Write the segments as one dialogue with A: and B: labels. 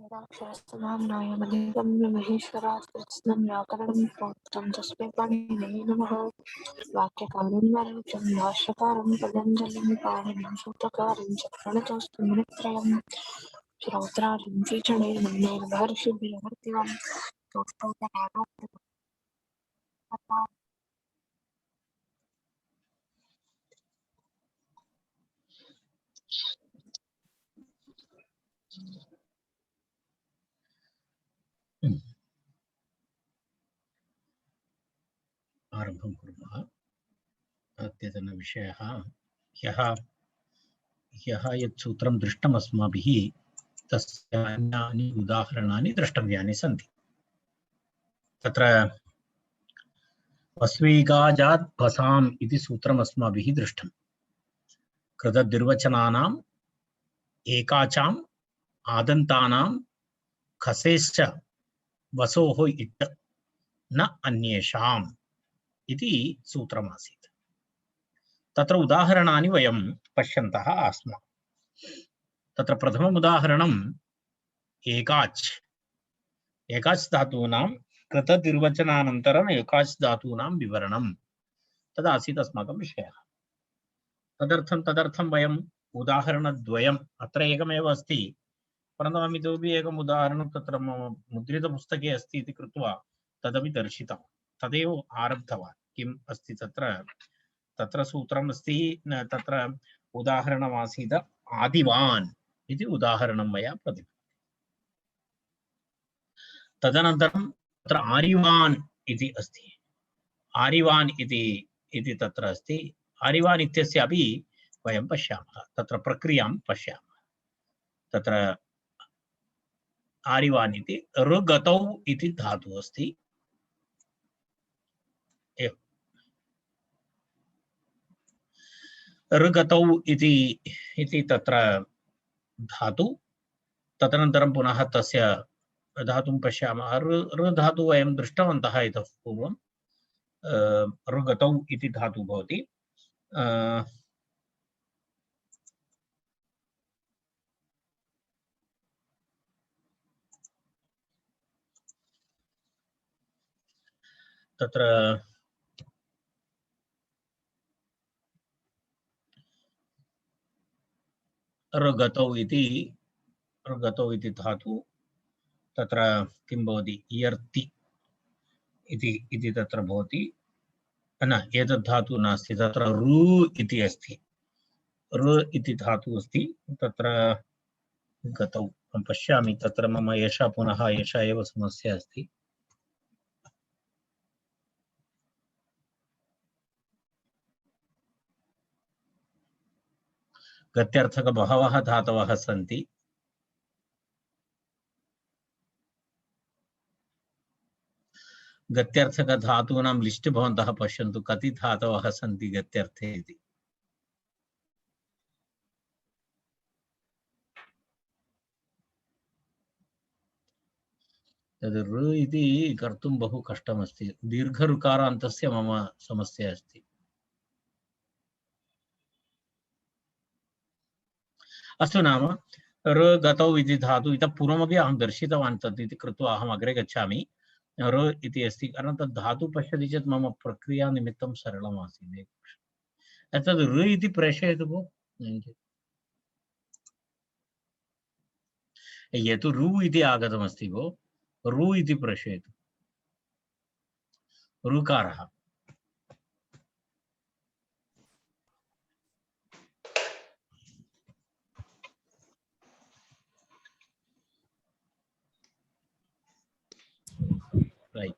A: यदाक्षरसमाम्नाय मधुगम्य महेश्वरात्कृत्स्नं व्याकरणं प्रोक्तं तस्मै पाणिनये नमः। वाक्यकारं वररुचं भाष्यकारं पतञ्जलिं पाणिनिं सूत्रकारं च प्रणतोऽस्तु मुनित्रयं। श्रोत्रादीं वीक्षणे मन्ये महर्षिभिर्मूर्तिमं तोष्टोपपादोक्तः
B: आरम्भं कुर्मः। अद्यतनविषयः ह्यः यत् सूत्रं दृष्टम् अस्माभिः तस्य अन्यानि उदाहरणानि द्रष्टव्यानि सन्ति। तत्र वस्वीगाजात् भसाम् इति सूत्रम् अस्माभिः दृष्टं। कृतद्निर्वचनानाम् एकाचाम् आदन्तानां खसेश्च वसोः इट् न अन्येषाम् इति सूत्रमासीत्। तत्र उदाहरणानि वयं पश्यन्तः आस्म। तत्र प्रथमम् उदाहरणम् एकाच् धातूनां कृतनिर्वचनानन्तरम् एकाच् धातूनां विवरणं तदासीत् अस्माकं विषयः। तदर्थं वयम् उदाहरणद्वयम् अत्र एकमेव अस्ति, परन्तु अहम् इतोपि एकम् उदाहरणं तत्र मम मुद्रितपुस्तके अस्ति इति कृत्वा तदपि दर्शितवान्, तदेव आरब्धवान्। किम् अस्ति तत्र सूत्रम् अस्ति, तत्र उदाहरणमासीत् आदिवान् इति उदाहरणं मया प्रतिपादितम्। तदनन्तरं तत्र आरिवान् इति अस्ति। आरिवान् इति तत्र अस्ति। आरिवान् इत्यस्यापि वयं पश्यामः, तत्र प्रक्रियां पश्यामः। तत्र आरिवान् इति ऋगतौ इति धातुः अस्ति। ऋगतौ इति तत्र धातु। तदनन्तरं पुनः तस्य धातुं पश्यामः। ऋ धातु वयं दृष्टवन्तः इतः पूर्वं। ऋगतौ इति धातुः भवति। तत्र ऋगतौ इति धातु तत्र किं भवति, इयर्ति इति तत्र भवति। न, एतद् धातुः नास्ति, तत्र रू इति अस्ति। ऋ इति धातुः अस्ति तत्र गतौ। अहं पश्यामि, तत्र मम एषा पुनः एषा एव समस्या अस्ति। गत्यर्थक बहवः धातवः सन्ति। गत्यर्थक धातूनां लिस्ट् भवन्तः पश्यन्तु, कति धातवः सन्ति गत्यर्थे इति। तद् ऋ इति कर्तुं बहु कष्टमस्ति। दीर्घऋकारान्तस्य मम समस्या अस्ति। अस्तु, नाम ऋ गतौ इति धातु इतः पूर्वमपि अहं दर्शितवान् तत् इति कृत्वा अहम् अग्रे गच्छामि। ऋ इति अस्ति, कारणं तद् धातु पश्यति चेत् मम प्रक्रियानिमित्तं सरलमासीत्। तद् ऋ इति प्रेषयतु भो। यत् रु इति आगतमस्ति भो, रु इति प्रेषयतु। ऋकारः। Right.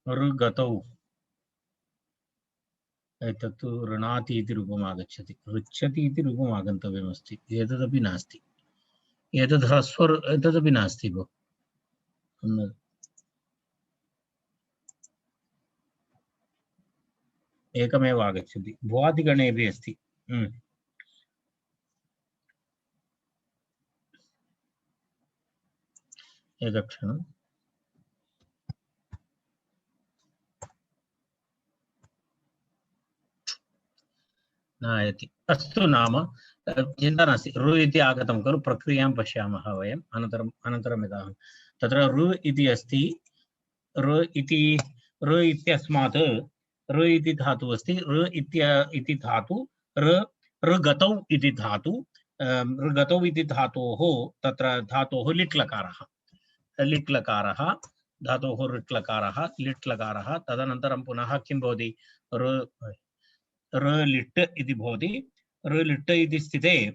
B: ऋगतौ एतत्तु ऋणाति इति रूपम् आगच्छति, ऋच्छति इति रूपम् आगन्तव्यमस्ति, एतदपि नास्ति, एतद् ह्रस्व एतदपि नास्ति भो, एकमेव आगच्छति, भुवादिगणेपि अस्ति। एकक्षणम्, नायति, अस्तु, नाम चिन्ता नास्ति, ऋ इति आगतं खलु, प्रक्रियां पश्यामः वयम् अनन्तरं यदा तत्र ऋ इति अस्ति, ऋ इत्यस्मात् ऋ इति धातुः अस्ति, इति धातु ऋगतौ इति धातु, ऋगतौ इति धातोः तत्र धातोः लिट्लकारः, धातोः लिट्लकारः, तदनन्तरं पुनः किं भवति, ऋ लिट् इति भवति, ऋ लिट् इति स्थिते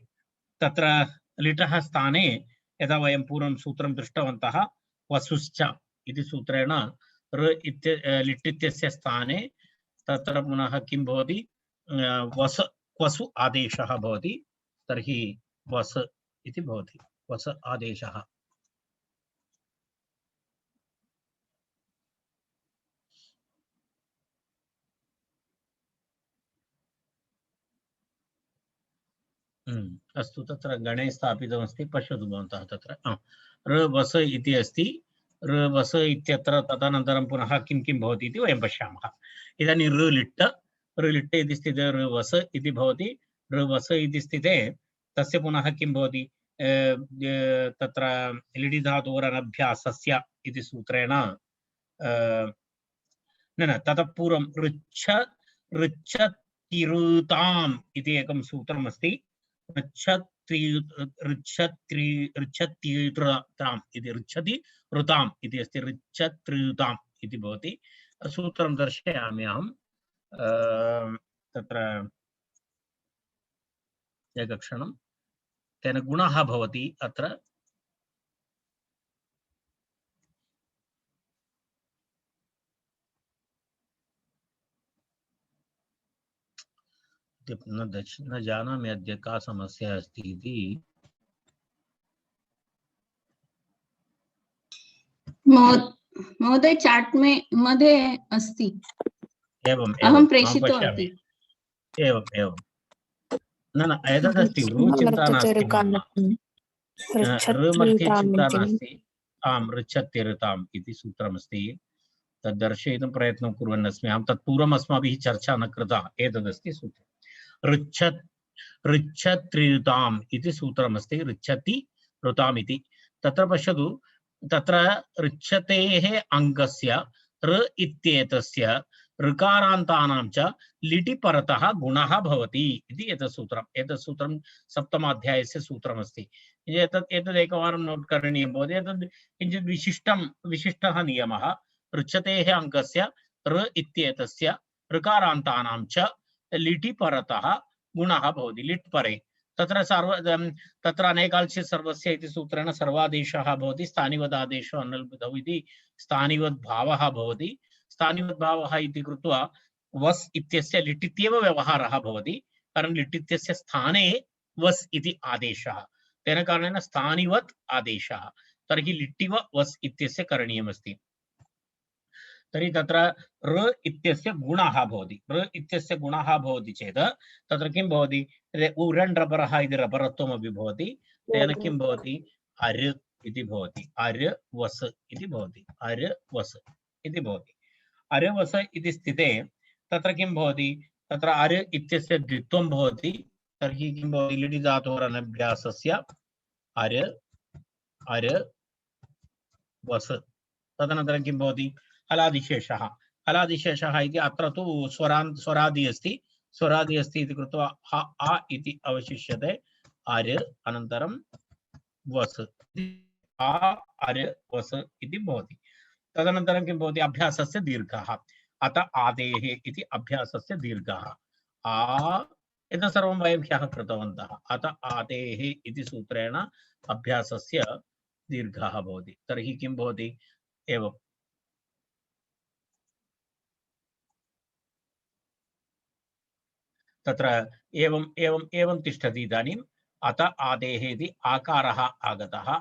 B: तत्र लिटः स्थाने यदा वयं पूर्वं सूत्रं दृष्टवन्तः वसुश्च इति सूत्रेण लिट् इत्यस्य स्थाने तत्र पुनः किं भवति, वस क्वसु आदेशः भवति, तर्हि वस इति भवति, वस आदेशः। अस्तु, तत्र गणे स्थापितमस्ति, पश्यतु भवन्तः, तत्र ऋ वस इति अस्ति, ऋ वस इत्यत्र तदनन्तरं पुनः किं किं भवति इति वयं पश्यामः। इदानीं ऋ लिट् इति स्थिते ऋ वस इति भवति, ऋ वस इति स्थिते तस्य पुनः किं भवति, तत्र लिडि धातोरनभ्यासस्य इति सूत्रेण न ततः पूर्वं ऋच्छतिरुताम् इति एकं सूत्रमस्ति, ऋच्छति ऋताम् इति अस्ति, ऋच्छत्रियुताम् इति भवति, सूत्रं दर्शयामि अहं, तत्र एकक्षणं, तेन गुणः भवति अत्र, न जानामि अद्य का समस्या अस्ति इति।
C: महोदय चार्ट में मध्ये अस्ति,
B: एवं
C: अहं प्रेषितवती।
B: एवं न एतदस्ति, ऋ चिन्ता नास्ति, ऋ मध्ये चिन्ता नास्ति, आम्, ऋच्छत्तिरुताम् इति सूत्रमस्ति, तद् दर्शयितुं प्रयत्नं कुर्वन्नस्मि अहं, तत्पूर्वम् अस्माभिः चर्चा न कृता, एतदस्ति सूत्रम्, ऋच्छत्रियुताम् इति सूत्रमस्ति, ऋच्छति ऋताम् इति। तत्र पश्यतु, तत्र ऋच्छतेः अङ्गस्य ऋ इत्येतस्य ऋकारान्तानां च लिटि परतः गुणः भवति इति एतत् सूत्रं सप्तमाध्यायस्य सूत्रमस्ति। एतद् एकवारं नोट् करणीयं भवति, एतद् किञ्चित् विशिष्टः नियमः, ऋच्छतेः अङ्गस्य ऋ इत्येतस्य ऋकारान्तानां च लिटि परतः गुणः भवति, लिट् परे, तत्र अनेकाल्चि सर्वस्य इति सूत्रेण सर्वादेशः भवति, स्थानिवदादेशो अनल्बुधौ इति स्थानिवद्भावः भवति, स्थानिवद्भावः इति कृत्वा वस् इत्यस्य लिट् इत्येव व्यवहारः भवति, कारणं लिट् इत्यस्य स्थाने वस् इति आदेशः, तेन कारणेन स्थानिवत् आदेशः, तर्हि लिट्टिव वस् इत्यस्य करणीयमस्ति। तर्हि तत्र ऋ इत्यस्य गुणः भवति, ऋ इत्यस्य गुणः भवति चेत् तत्र किं भवति, उरण् रपरः इति रपरत्वमपि भवति, तेन किं भवति, अर् इति भवति, अर् वस् इति भवति, अर् वस् इति भवति। अर् वस् इति स्थिते तत्र किं भवति, तत्र अर् इत्यस्य द्वित्वं भवति, तर्हि किं भवति, लिटि धातोरनभ्यासस्य अर् वस्, तदनन्तरं किं भवति, हलादिशेषः इति, अत्र तु स्वरादि अस्ति इति कृत्वा ह आ इति अवशिष्यते, अर् अनन्तरं वस्, आ अर् वस् इति भवति। तदनन्तरं किं भवति, अभ्यासस्य दीर्घः, अत आदेः इति अभ्यासस्य दीर्घः, आ, एतत् सर्वं वयं ह्यः कृतवन्तः, अत आदेः इति सूत्रेण अभ्यासस्य दीर्घः भवति, तर्हि किं भवति, एवं तत्र एवं एवं एवं तिष्ठति। इदानीम् अत आदेः इति आकारः आगतः,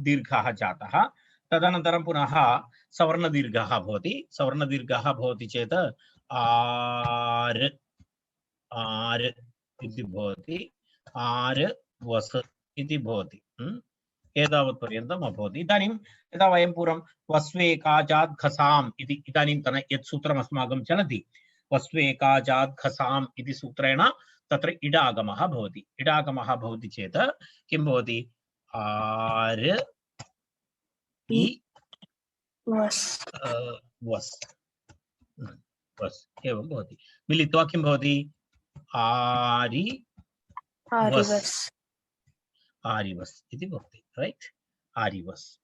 B: दीर्घः जातः, तदनन्तरं पुनः सवर्णदीर्घः भवति। सवर्णदीर्घः भवति चेत् आर् आर् इति भवति, आर् वस् इति भवति। एतावत् पर्यन्तम् अभवत्। इदानीं यदा वयं पूर्वं वस्वेकाजात् खसाम् इति इदानीन्तन यत् सूत्रम् अस्माकं चलति, वस्वेकाजात् खसाम् इति सूत्रेण तत्र इडागमः भवति। इडागमः भवति चेत् किं भवति? आर् इ
A: वस्
B: वस् वस् एवं भवति। मिलित्वा किं भवति? आरि
A: आरिवस्
B: आरिवस् इति भवति। रैट्, आरिवस्।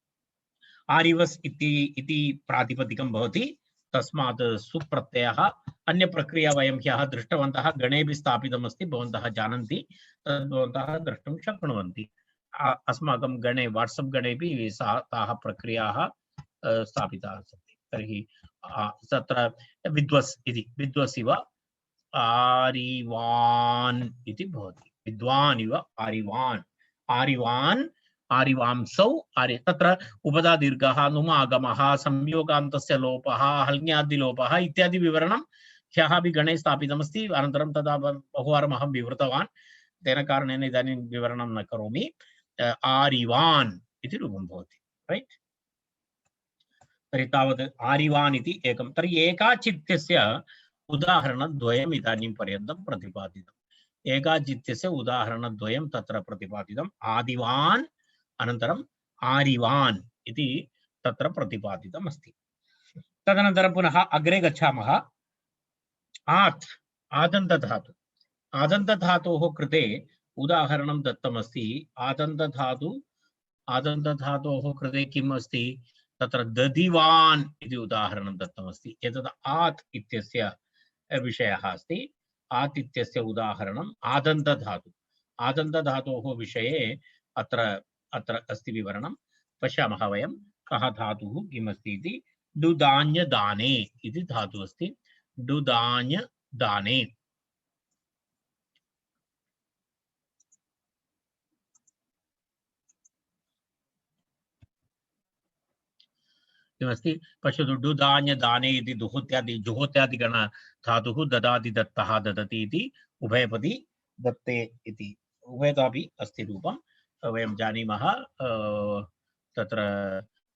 B: आरिवस् इति प्रातिपदिकं भवति। तस्मात् सुप्रत्ययः। अन्य प्रक्रिया वयं ह्यः दृष्टवन्तः, गणेभिः स्थापितमस्ति, भवन्तः जानन्ति, तद् भवन्तः द्रष्टुं शक्नुवन्ति। अस्माकं गणे वाट्सप् गणेपि ताः प्रक्रियाः स्थापिताः सन्ति। तर्हि तत्र विद्वस् इति, विद्वस् इव आरिवान् इति भवति। विद्वान् इव आरिवान्, आरिवान्, आरिवांसौ, तत्र उपधा दीर्घः, नुमागमः, संयोगान्तस्य लोपः, हल्ङ्यादिलोपः इत्यादि विवरणं ह्यः अपि गणे स्थापितमस्ति। अनन्तरं तदा बहुवारम् अहं विवृतवान्, तेन कारणेन इदानीं विवरणं न करोमि। आरिवान् इति रूपं भवति। रैट्, तर्हि तावत् आरिवान् इति एकं। तर्हि एकाचित्यस्य उदाहरणद्वयम् इदानीं पर्यन्तं प्रतिपादितम्। एकाचित्यस्य उदाहरणद्वयं तत्र प्रतिपादितम्। आदिवान् अनन्तरम् आरिवान् इति तत्र प्रतिपादितम् अस्ति। तदनन्तरं पुनः अग्रे गच्छामः। आत्, आदन्तधातु। आदन्तधातोः कृते उदाहरणं दत्तमस्ति। आदन्तधातोः कृते किम् अस्ति? तत्र दधिवान् इति उदाहरणं दत्तमस्ति। एतत् आत् इत्यस्य विषयः अस्ति। आत् इत्यस्य उदाहरणम् आदन्तधातु। आदन्तधातोः विषये अत्र अस्ति विवरणं। पश्यामः वयं कः धातुः किमस्ति इति। डुदान्यदाने इति धातुः अस्ति। डुदान्यदाने, किमस्ति पश्यतु। डुदान्यदाने इति जुहोत्यादिगण धातुः। ददाति, दत्तः, ददति इति उभयपदी दत्ते इति उभयतापि अस्ति रूपं वयं जानीमः। तत्र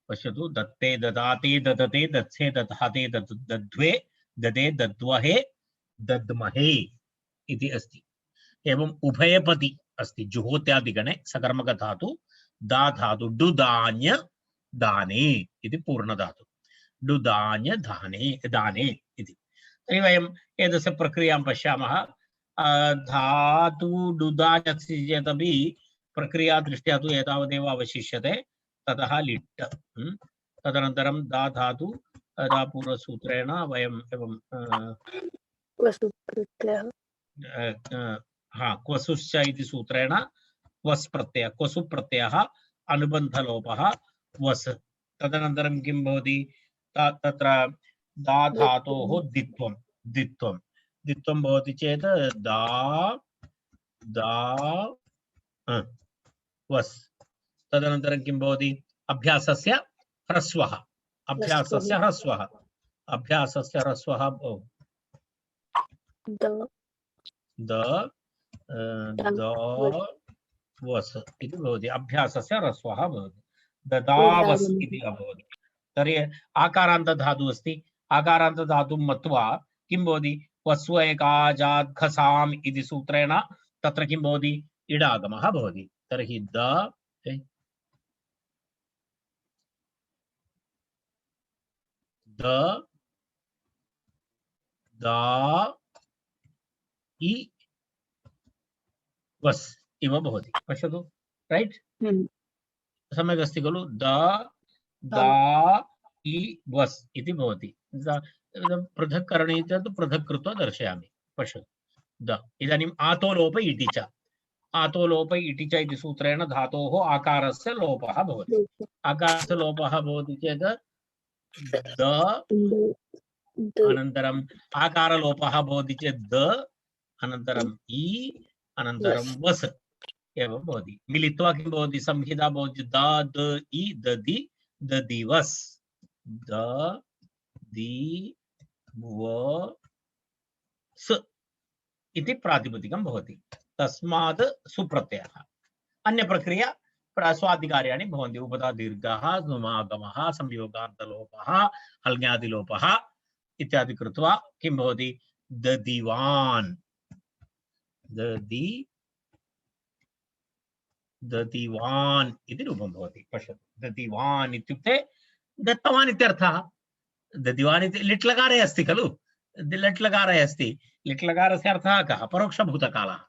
B: पश्यतु, दत्ते, ददाते, ददते, दत्से, दधाते, दद्ध्वे, ददे, दद्वहे, दद्महे इति अस्ति। एवं उभयपदी अस्ति जुहोत्यादिगणे सकर्मकधातु दा धातु डुदान्य दाने इति पूर्णधातु। डुदान्य दाने इति। तर्हि वयम् एतस्य प्रक्रियां पश्यामः। धातु डुदान्य अस्ति चेदपि प्रक्रियादृष्ट्या तु एतावदेव अवशिष्यते। ततः लिट्। तदनन्तरं दा धातु दा पूर्वसूत्रेण वयम् एवं क्वसुश्च इति सूत्रेण वस् प्रत्यय, क्वसु प्रत्ययः, अनुबन्धलोपः वस्। तदनन्तरं किं भवति? तत्र दा धातोः द्वित्वं भवति चेत् दा वस्। तदनन्तरं किं भवति? अभ्यासस्य ह्रस्वः, द वस् इति भवति। अभ्यासस्य ह्रस्वः भवति। ददावस् इति अभवत्। तर्हि आकारान्तधातुः अस्ति। आकारान्तधातुं मत्वा किं भवति? वस्वेकाजात् खसाम् इति सूत्रेण तत्र किं भवति? इडागमः भवति। तर्हि दा इ वस् इव भवति। पश्यतु, रैट्, सम्यक् अस्ति खलु? दा इ वस् इति भवति। पृथक् करणीयं चेत् पृथक् कृत्वा दर्शयामि। पश्यतु, इदानीम् आतोलोप इति च, आतोलोप इति च इति सूत्रेण धातोः आकारस्य लोपः भवति। आकारस्य लोपः भवति चेत् द, अनन्तरम् आकारलोपः भवति चेत् द, अनन्तरम् इ अनन्तरं वस् एवं भवति। मिलित्वा किं भवति? संहिता भवति द द इ ददि ददिवस् द दि व स इति प्रातिपदिकं भवति। तस्मात् सुप्रत्ययः। अन्य प्रक्रिया स्वादिकार्याणि भवन्ति। उपधा दीर्घः समागमः संयोगान्तलोपः हल्ङ्यादिलोपः इत्यादि कृत्वा किं भवति? ददिवान् ददिवान् इति रूपं भवति। पश्यतु, ददिवान् इत्युक्ते दत्तवान् इत्यर्थः। ददिवान् इति लिट्लकारे अस्ति खलु, लिट्लकारे अस्ति। लिट्लकारस्य अर्थः कः? परोक्षभूतकालः।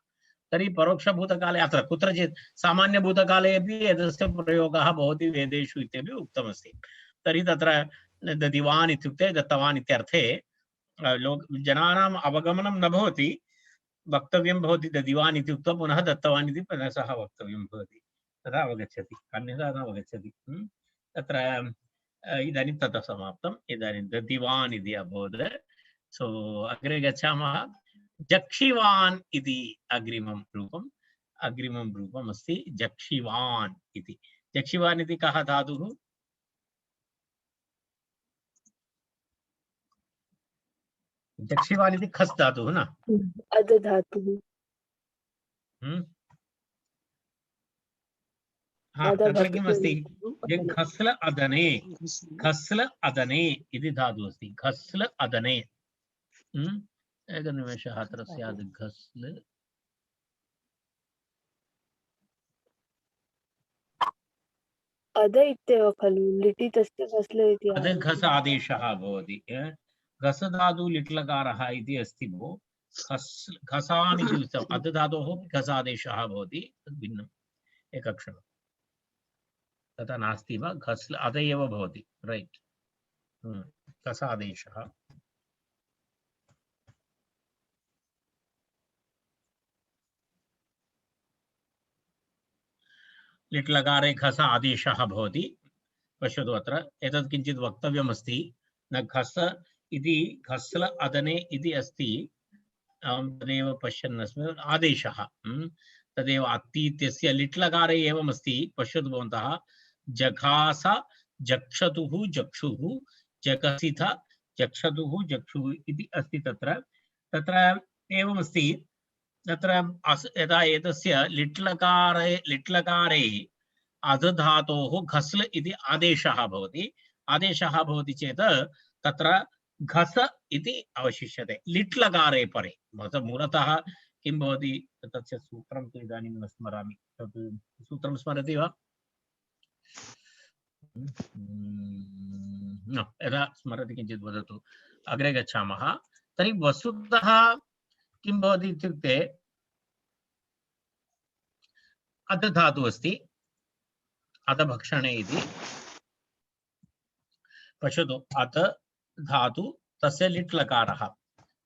B: तर्हि परोक्षभूतकाले अत्र कुत्रचित् सामान्यभूतकाले अपि एतस्य प्रयोगः भवति वेदेषु इत्यपि उक्तमस्ति। तर्हि तत्र ददिवान् इत्युक्ते दत्तवान् इत्यर्थे जनानाम् अवगमनं न भवति, वक्तव्यं भवति ददिवान् इति उक्त्वा पुनः दत्तवान् इति पुनः सः वक्तव्यं भवति, तदा अवगच्छति, अन्यथा न अवगच्छति। तत्र इदानीं ततः समाप्तम्। इदानीं ददिवान् इति अभवत्। सो अग्रे गच्छामः। जक्षिवान् इति अग्रिमं रूपम् अस्ति। जक्षिवान् इति। जक्षिवान् इति कः धातुः? जक्षिवान् इति खस् धातुः न?
A: अद धातुः।
B: तत्र किमस्ति? घस्ल अदने इति धातुः अस्ति। घस्ल अदने। एकनिमेषः अत्र स्यात्। घस्ल
A: अद इत्येव खलु, लिटि तस्य घस्ल इति
B: अद घस आदेशः भवति। घस धातु लिट्लकारः इति अस्ति भो। घसान् इति उक्तम्। अद धातोः घसादेशः भवति, तद् भिन्नम्। एकक्षणम्। तथा नास्ति वा? घस्ल अद एव भवति, रैट्। घसादेशः। लिट्लकारे घस आदेशः भवति। पश्यतु, अत्र एतत् किञ्चित् वक्तव्यमस्ति। न घस इति घस्ल अदने इति अस्ति। तदेव पश्यन् अस्मि। आदेशः तदेव अत्ति इत्यस्य लिट्लकारे एवमस्ति। पश्यतु भवन्तः। जघास जक्षतुः जक्षुः जगसिथ जक्षतुः जक्षुः इति अस्ति। तत्र एवमस्ति। तत्र यदा एतस्य लिट्लकारे अध धातोः घस्ल इति आदेशः भवति। आदेशः भवति चेत् तत्र घस इति अवशिष्यते लिट्लकारे परे। मूलतः किं भवति? तस्य सूत्रं तु इदानीं न स्मरामि। तत् सूत्रं स्मरति वा? यदा स्मरति किञ्चित् वदतु। अग्रे गच्छामः। तर्हि वस्तुतः किं भवति इत्युक्ते अध धातुः अस्ति। अधभक्षणे इति पश्यतु। अध धातु तस्य लिट् लकारः,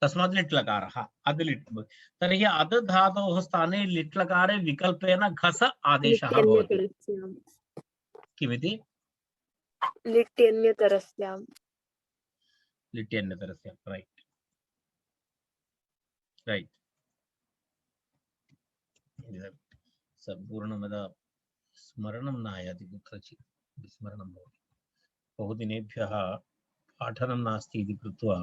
B: तस्मात् लिट् लकारः अध लिट्। तर्हि अध धातोः स्थाने लिट् लकारे विकल्पेन घस आदेशः भवति। किमिति?
A: लिट्यन्यतरस्यां।
B: लिट्यन्यतरस्यां, रैट् रैट्। सम्पूर्णमदा स्मरणं न आयाति, कुत्रचित् विस्मरणं भवति। बहुदिनेभ्यः पाठनं नास्ति इति कृत्वा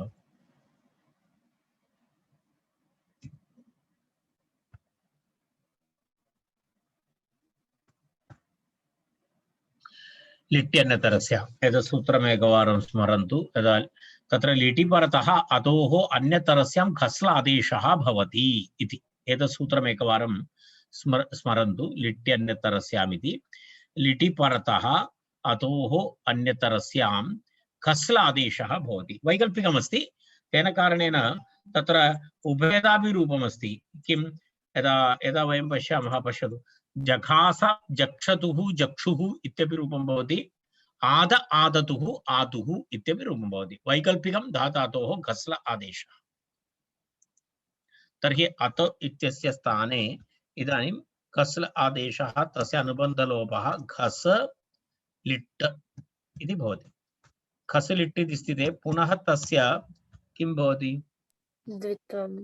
B: लिट्यन्यतरस्य एतत् सूत्रम् एकवारं स्मरन्तु। यदा तत्र लिटि परतः अधोः अन्यतरस्यां घस्ल आदेशः भवति इति एतत् सूत्रम् एकवारं स्मरन्तु। लिट्यन्यतरस्याम् इति। लिटि परतः अधोः अन्यतरस्यां घस्ल आदेशः भवति। वैकल्पिकमस्ति। तेन कारणेन तत्र उभयदापि रूपमस्ति। किं? यदा वयं पश्यामः, पश्यतु। जघास जक्षतुः जक्षुः इत्यपि रूपं भवति। आद आदतुः आतुः इत्यपि रूपं भवति। वैकल्पिकं धातोः घस्ल आदेशः। तर्हि अत इत्यस्य स्थाने इदानीं घस्ल आदेशः, तस्य अनुबन्धलोपः घस लिट् इति भवति। घस लिट् इति स्थिते पुनः तस्य किं भवति?
A: द्वित्वं।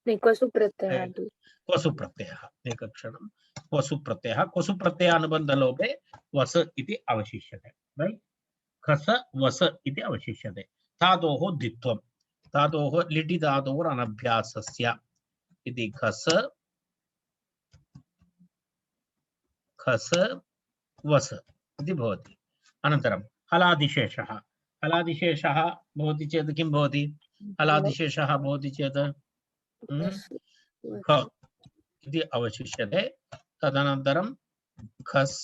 A: नहीं, क्वसु प्रत्ययः तु
B: क्वसु प्रत्ययः एकक्षणं क्वसु प्रत्ययानुबन्धलोपे वस इति अवशिष्यते राइट खस वस इति अवशिष्यते धातोः द्वित्वं धातोः लिटि धातोः अनभ्यासस्य इति खस खस वस इति भवति अनन्तरं हलादिशेषः हलादिशेषः भवति चेत् किं भवति हलादिशेषः भवति चेत् ख इति अवशिष्यते तदनन्तरं खस्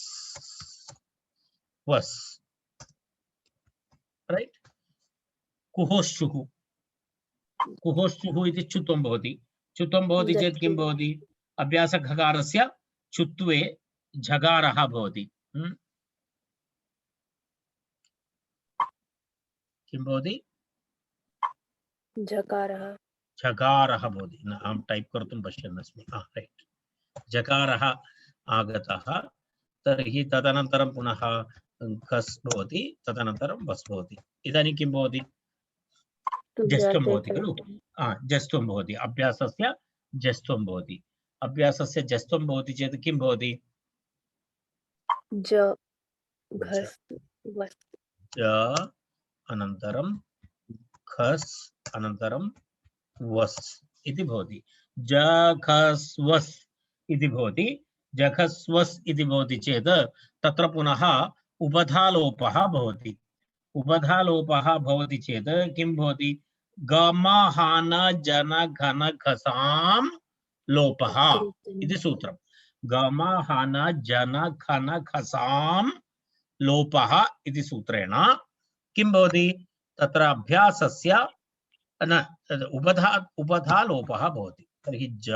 B: वस् राइट कुहोश्चुः कुहोश्चुः इति चुत्वं भवति चेत् किं भवति अभ्यासखकारस्य चुत्वे झकारः भवति किं भवति झकारः भवति न अहं टैप् कर्तुं पश्यन् अस्मि रैट् झकारः आगतः तर्हि तदनन्तरं पुनः खस् भवति तदनन्तरं वस् भवति इदानीं किं भवति जस्त्वं भवति खलु जस्त्वं भवति अभ्यासस्य जस्त्वं भवति अभ्यासस्य जस्त्वं भवति चेत् किं भवति
A: ज घस् वस्
B: ज अनन्तरं खस् अनन्तरं वस् इति भवति जखस्वस् इति भवति जखस्वस् इति भवति चेत् तत्र पुनः उपधालोपः भवति उपधालोपः भवति चेत् किं भवति गमहान जन घन खसां लोपः इति सूत्रं गमहान जन घन खसां लोपः इति सूत्रेण किं भवति तत्र अभ्यासस्य न उपधा लोपः भवति तर्हि ज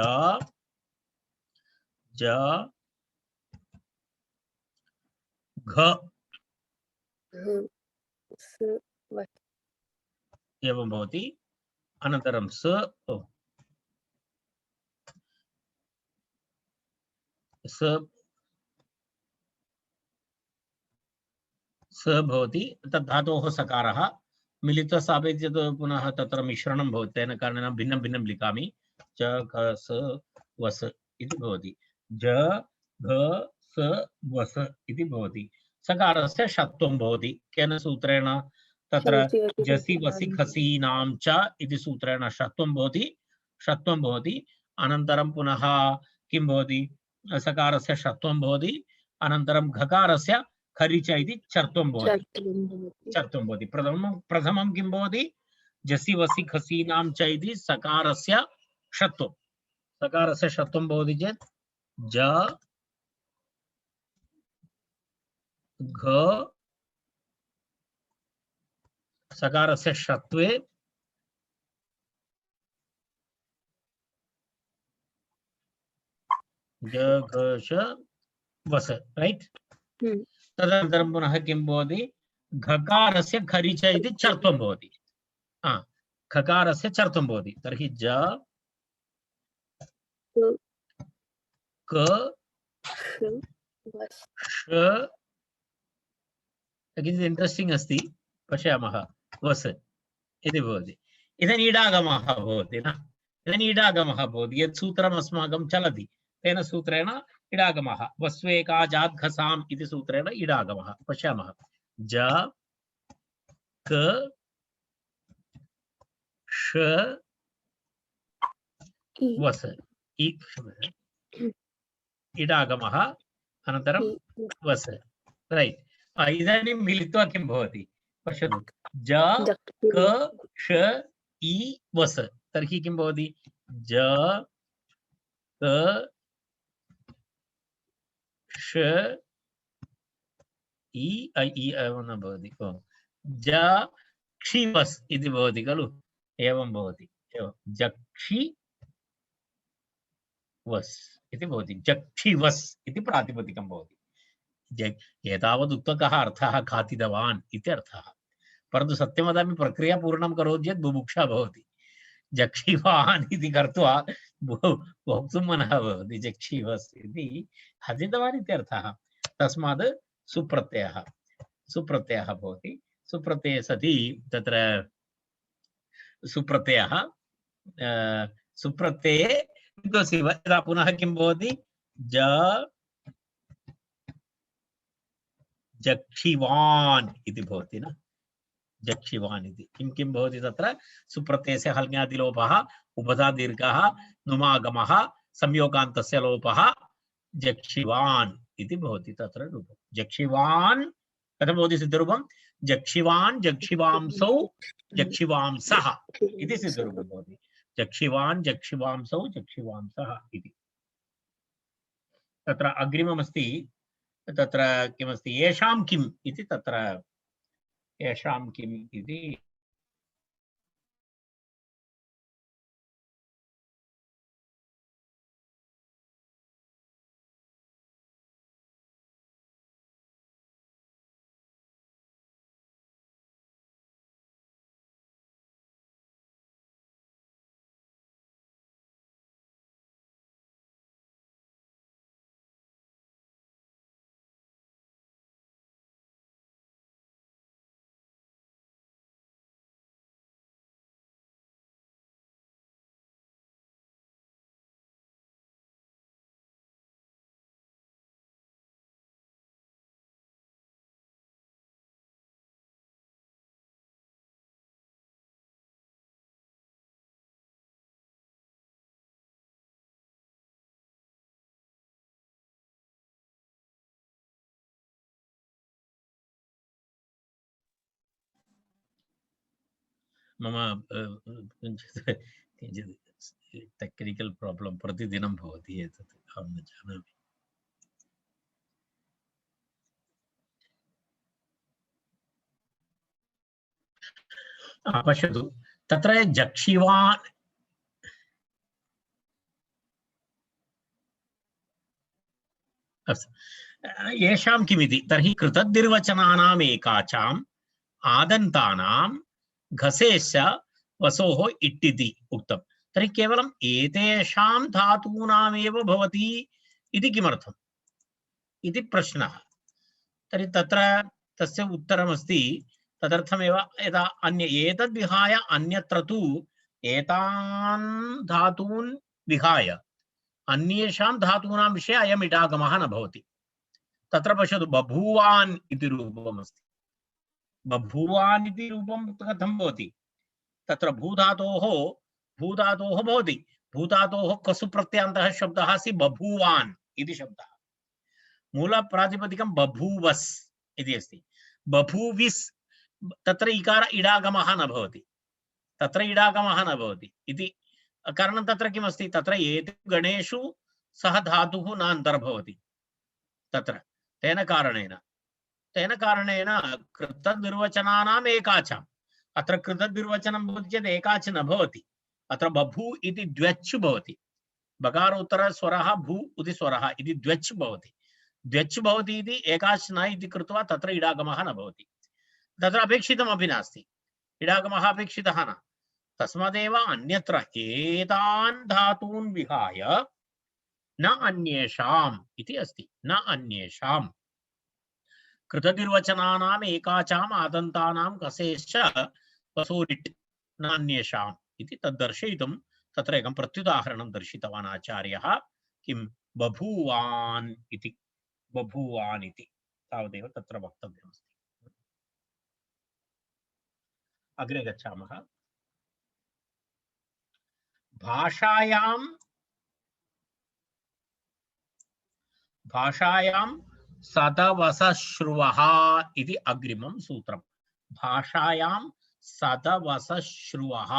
B: घ एवं भवति अनन्तरं स भवति तद् धातोः सकारः मिलित्वा स्थापयति चेत् पुनः तत्र मिश्रणं भवति तेन कारणेन भिन्नं भिन्नं लिखामि च ख स वस् इति भवति ज घ स वस् इति भवति सकारस्य षत्वं भवति केन सूत्रेण तत्र जसि वसि खसीनां च इति सूत्रेण षत्वं भवति अनन्तरं पुनः किं भवति सकारस्य षत्वं भवति अनन्तरं घकारस्य खरिच इति चर्त्वं भवति प्रथमं किं भवति जसि वसि खसीनां च इति सकारस्य षत्वं भवति चेत् ज घ सकारस्य षत्वे ज घ श वस राइट तदनन्तरं पुनः किं भवति घकारस्य खरिच इति चर्त्वं भवति खकारस्य चर्त्वं भवति तर्हि ज क श किञ्चित् इण्ट्रेस्टिङ्ग् अस्ति पश्यामः वस् इति भवति इदानीम् ईडागमः भवति न इदानीम् ईडागमः भवति यत् सूत्रम् अस्माकं चलति तेन सूत्रेण इडागमः वस्वेकाजात् घसाम् इति सूत्रेण इडागमः पश्यामः ज क श वस् इडागमः अनन्तरं वस् रैट् इदानीं मिलित्वा किं भवति पश्यतु ज क श इ वस् तर्हि किं भवति ज क श इ न भवति ज क्षि वस् इति भवति खलु एवं भवति जक्षि वस् इति भवति जक्षि वस् इति प्रातिपदिकं भवति एतावत् उक्तः अर्थः खादितवान् इति अर्थः परन्तु सत्यं वदामि प्रक्रिया पूर्णं करोति चेत् बुभुक्षा भवति जक्षिवान् इति कृत्वा भोक्तुं मनः भवति जक्षिवस् इति खादितवान् इति अर्थः तस्मात् सुप्रत्ययः भवति सुप्रत्यये सति तत्र सुप्रत्ययः सुप्रत्यये विद्वसिव यदा पुनः किं भवति जक्षिवान् इति भवति न जक्षिवान् इति किं भवति तत्र सुप्रत्ययस्य हल्ङ्यादिलोपः उपधा दीर्घः नुमागमः संयोगान्तस्य लोपः जक्षिवान् इति भवति तत्र रूपं जक्षिवान् कथं भवति सिद्धरूपं जक्षिवान् जक्षिवांसौ जक्षिवांसः इति सिद्धरूपं भवति जक्षिवान् जक्षिवांसौ जक्षिवांसः इति तत्र अग्रिममस्ति तत्र किमस्ति येषां किम् इति तत्र येषां किम् इति मम किञ्चित् टेक्निकल प्रॉब्लम प्रतिदिनं भवति एतत् अहं न जानामि पश्यतु तत्र जक्षिवान् येषां किमिति तर्हि कृतद्दिर्वचनानाम् एकाचाम् आदन्तानां घसेश्च वसोः इट्टिति उक्तं तर्हि केवलम् एतेषां धातूनामेव भवति इति किमर्थम् इति प्रश्नः तर्हि तत्र तस्य उत्तरमस्ति तदर्थमेव यदा अन्य एतद्विहाय अन्यत्र तु एतान् धातून् विहाय अन्येषां धातूनां विषये अयम् इडागमः न भवति तत्र पश्यतु बभूवान् इति रूपमस्ति बभूवान् इति रूपं कथं भवति तत्र भूधातोः भवति भूधातोः कसु प्रत्ययान्तः शब्दः अस्ति बभूवान् इति शब्दः मूल प्रातिपदिकं बभूवस् इति अस्ति बभूविस् तत्र इकार इडागमः न भवति तत्र इडागमः न भवति इति कारणं तत्र किमस्ति तत्र एतेषु गणेषु सः धातुः न अन्तर्भवति तत्र तेन कारणेन कृतनिर्वचनानाम् एकाचाम् अत्र कृतनिर्वचनं भवति चेत् एकाच न भवति अत्र बभू इति द्व्यच् भवति बकारोत्तर स्वरः भू इति स्वरः इति द्व्यच् भवति द्व्यच् भवति इति एकाच न इति कृत्वा तत्र इडागमः न भवति तत्र अपेक्षितमपि नास्ति इडागमः अपेक्षितः न तस्मादेव अन्यत्र एतान् धातून् विहाय न अन्येषाम् इति अस्ति न अन्येषाम् कृतनिर्वचनानाम् एकाचाम् आदन्तानां कसेश्च वसोरिट् न अन्येषाम् इति तद्दर्शयितुं तत्र एकं प्रत्युदाहरणं दर्शितवान् आचार्यः किं बभूवान् इति तावदेव तत्र वक्तव्यमस्ति अग्रे गच्छामः भाषायां सदवसश्रुवः इति अग्रिमं सूत्रं भाषायां सदवसश्रुवः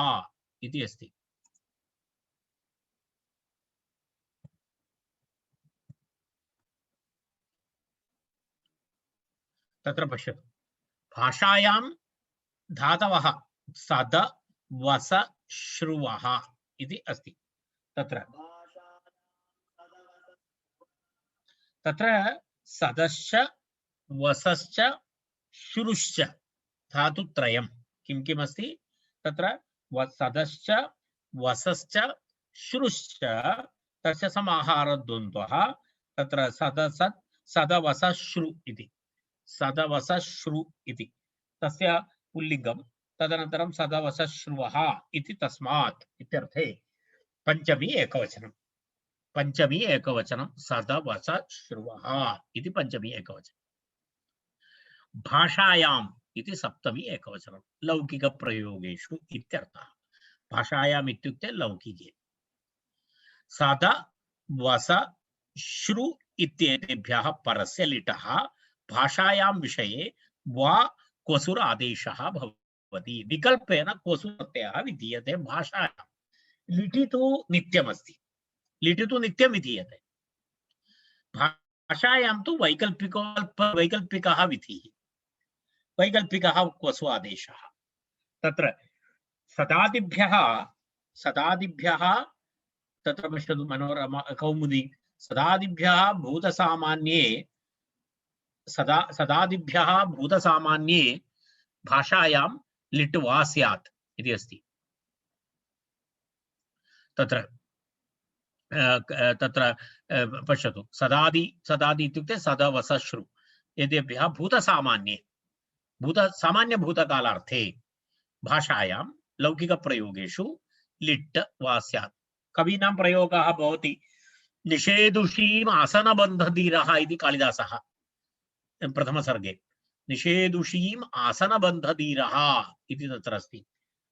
B: इति अस्ति तत्र पश्यतु भाषायां धातवः सदवसश्रुवः इति अस्ति तत्र सदश्च वसश्च श्रुश्च धातुत्रयं किम् अस्ति तत्र सदश्च वसश्च श्रुश्च तस्य समाहारद्वन्द्वः तत्र सदसत् सदवसश्रु इति तस्य पुल्लिङ्गं तदनन्तरं सदवसश्रुवः इति तस्मात् इत्यर्थे पंचमी एकवचनं, पंचमी एकवचनं सद वस श्रुवः इति पंचमी एकवचनं। भाषायाम् इति सप्तमी एकवचनं, लौकिक प्रयोगेषु इत्यर्थः। भाषायाम् इत्युक्ते लौकिके। सद वस श्रु इत्येतेभ्यः परस्य लिटः भाषायां विषये वा क्वसुर आदेशः भवति। विकल्पेन क्वसु प्रत्ययः विधीयते भाषायां। लिटि तु नित्यमस्ति, लिटि तु नित्यं विधीयते। भाषायां तु वैकल्पिकः विधिः, वैकल्पिकः क्वसु आदेशः। तत्र सदादिभ्यः तत्र पश्यतु मनोरमा कौमुदी, सदादिभ्यः भूतसामान्ये सदादिभ्यः भूतसामान्ये भाषायां लिट् वा स्यात् इति अस्ति। तत्र पश्यतु, सदादि इत्युक्ते सद वस श्रु एतेभ्यः भूतसामान्य भूतकालार्थे भाषायां लौकिकप्रयोगेषु लिट् वा स्यात्। कवीनां प्रयोगः भवति। निषेदुषीम् आसनबन्धधीरः इति कालिदासः प्रथमसर्गे, निषेदुषीम् आसनबन्धधीरः इति तत्र अस्ति।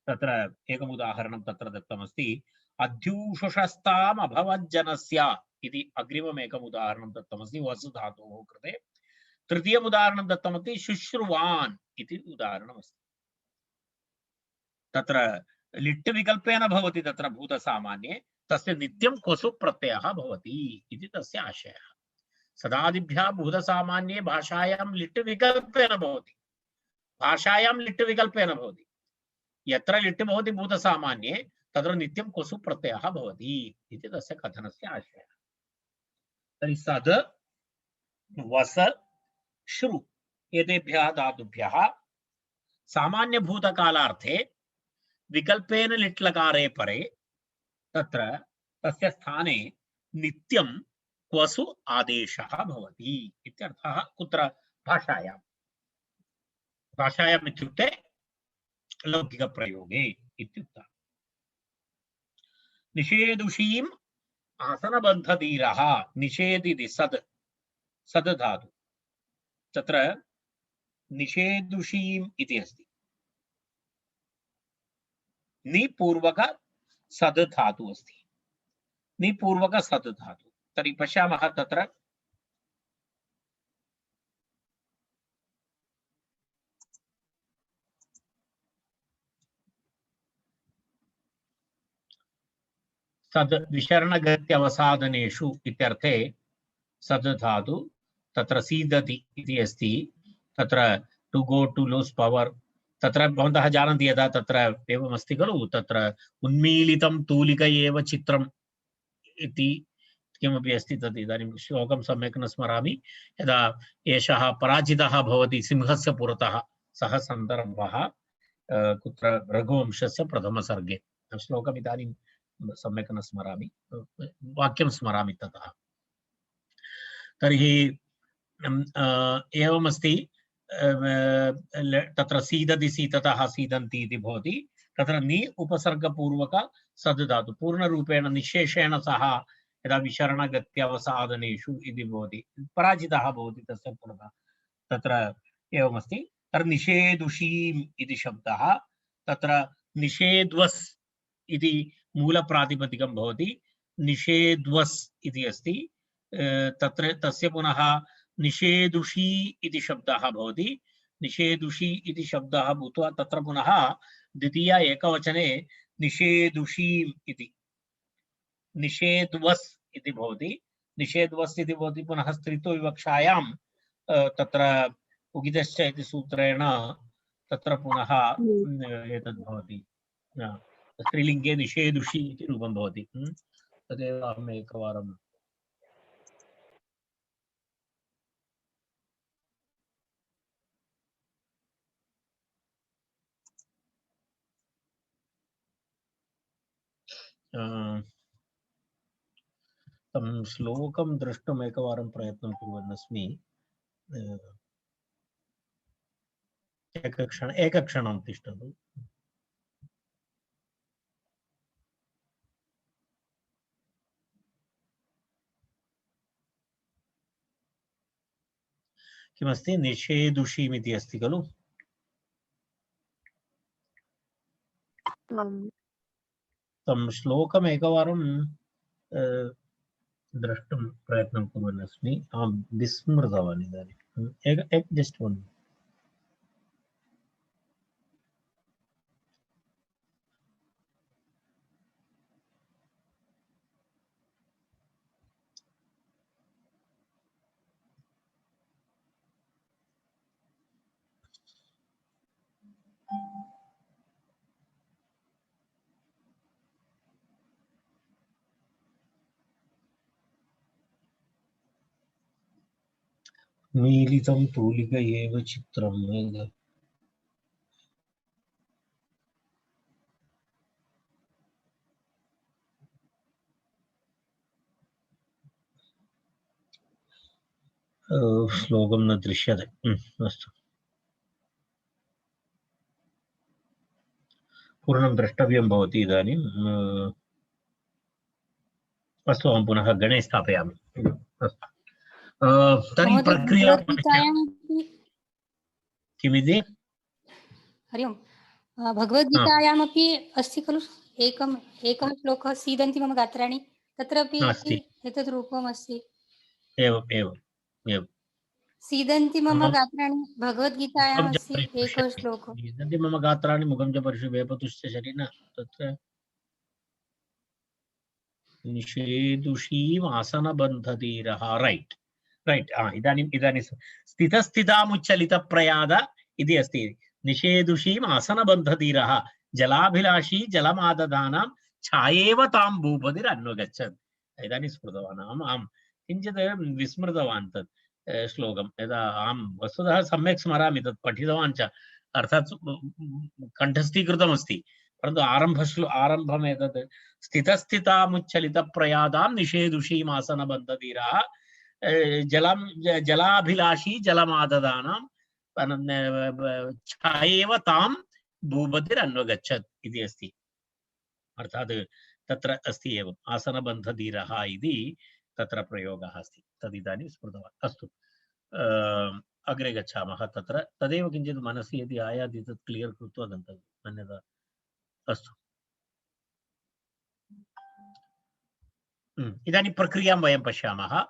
B: तत्र एकम् उदाहरणं तत्र दत्तमस्ति। अध्यूषुषस्ताम् अभवज्जनस्य इति अग्रिमम् एकम् उदाहरणं दत्तमस्ति वसु धातोः कृते। तृतीयम् उदाहरणं दत्तमस्ति शुश्रुवान् इति उदाहरणमस्ति। तत्र लिट् विकल्पेन भवति, तत्र भूतसामान्ये तस्य नित्यं क्वसु प्रत्ययः भवति इति तस्य आशयः। सदादिभ्यः भूतसामान्ये भाषायां लिट् विकल्पेन भवति, भाषायां लिट् विकल्पेन भवति। यत्र लिट् भवति भूतसामान्ये तत्र नित्यं क्वसु प्रत्ययः भवति इति तस्य कथनस्य आशयः। तर्हि सद् वस श्रु एतेभ्यः धातुभ्यः सामान्यभूतकालार्थे विकल्पेन लिट् लकारे परे तत्र तस्य स्थाने नित्यं क्वसु आदेशः भवति इत्यर्थः। कुत्र? भाषायां। भाषायाम् इत्युक्ते लौकिकप्रयोगे इत्युक्तः। निषेदुषीम् आसनबन्धधीरः, निषेदिति सद् धातु, तत्र निषेदुषीम् इति अस्ति। निपूर्वक सद् धातु अस्ति, निपूर्वक सद् धातु। तर्हि पश्यामः तत्र सद् विशरणगत्यवसादनेषु इत्यर्थे सद् धातु तत्र सीदति इति अस्ति। तत्र टु गो टु लूस् पवर्, तत्र भवन्तः जानन्ति यदा तत्र एवमस्ति खलु, तत्र उन्मीलितं तूलिक एव चित्रम् इति किमपि अस्ति। तत् इदानीं श्लोकं सम्यक् न स्मरामि। यदा एषः पराजितः भवति सिंहस्य पुरतः, सः सन्दर्भः कुत्र रघुवंशस्य प्रथमसर्गे। श्लोकम् इदानीं सम्यक् न स्मरामि, वाक्यं स्मरामि ततः। तर्हि एवमस्ति, तत्र सीदति सीततः सीदन्ति इति भवति। तत्र नि उपसर्गपूर्वक सद् धातु पूर्णरूपेण निशेषेण सह यदा विशरणगत्यवसादनेषु इति भवति, पराजितः भवति तस्य पुरतः, तत्र एवमस्ति। तत्र निषेदुषीम् इति शब्दः, तत्र निषेद्वस् इति मूलप्रातिपदिकं भवति, निषेद्वस् इति अस्ति। तत्र तस्य पुनः निषेदुषी इति शब्दः भवति। निषेदुषी इति शब्दः भूत्वा तत्र पुनः द्वितीय एकवचने निषेदुषीम् इति निषेद्वस् इति भवति। निषेद्वस् इति भवति पुनः स्त्रीत्वविवक्षायां तत्र उगितश्च इति सूत्रेण तत्र पुनः एतद् भवति, स्त्रीलिङ्गे निषेदुषी इति रूपं भवति। तदेव अहम् एकवारं तं श्लोकं द्रष्टुम् एकवारं प्रयत्नं कुर्वन्नस्मि। एकक्षणं तिष्ठतु। किमस्ति निषेधुषीम् इति अस्ति खलु तं श्लोकम् एकवारं द्रष्टुं प्रयत्नं कुर्वन् अस्मि अहं विस्मृतवान् इदानीं जस्ट् वन् मीलितं तूलिका एव चित्रम् श्लोकं न दृश्यते अस्तु पूर्णं द्रष्टव्यं भवति इदानीं अस्तु अहं पुनः गणे स्थापयामि अस्तु तर्हि
D: महोदय
B: प्रक्रिया
D: भगवद्गीतायामपि
B: किमिति
D: हरि ओम् भगवद्गीतायामपि अस्ति खलु एकः श्लोकः सीदन्ति मम गात्राणि तत्रापि
B: अस्ति
D: एतत् रूपमस्ति
B: एवम् एवम् एवं
D: सीदन्ति मम गात्राणि भगवद्गीतायाम् अस्ति एकः श्लोकः
B: सीदन्ति मम गात्राणि मुखं च परिषु वेपतुश्च शरीरं तत्र निषेधुषीम् आसनबन्धधीरः रैट् रैट् इदानीं स्थितस्थितामुच्चलितप्रयाद इति अस्ति निषेधुषीम् आसनबन्धधीरः जलाभिलाषी जलमाददानां छायेव तां भूपतिरन्वगच्छत् इदानीं स्मृतवान् अहं किञ्चित् विस्मृतवान् तत् श्लोकं यदा अहं वस्तुतः सम्यक् स्मरामि तत् पठितवान् च अर्थात् कण्ठस्थीकृतमस्ति परन्तु आरम्भम् एतत् स्थितस्थितामुच्चलितप्रयादां निषेधुषीम् आसनबन्धधीरः जलाभिलाषी जलमाददानां छायेव तां भूपतिरन्वगच्छत् इति अस्ति अर्थात् तत्र अस्ति एवम् आसनबन्धधीरः इति तत्र प्रयोगः अस्ति तदिदानीं स्मृतवान् अस्तु अग्रे गच्छामः तत्र तदेव किञ्चित् मनसि यदि आयाति तत् क्लियर् कृत्वा गन्तव्यम् अन्यथा अस्तु इदानीं प्रक्रियां वयं पश्यामः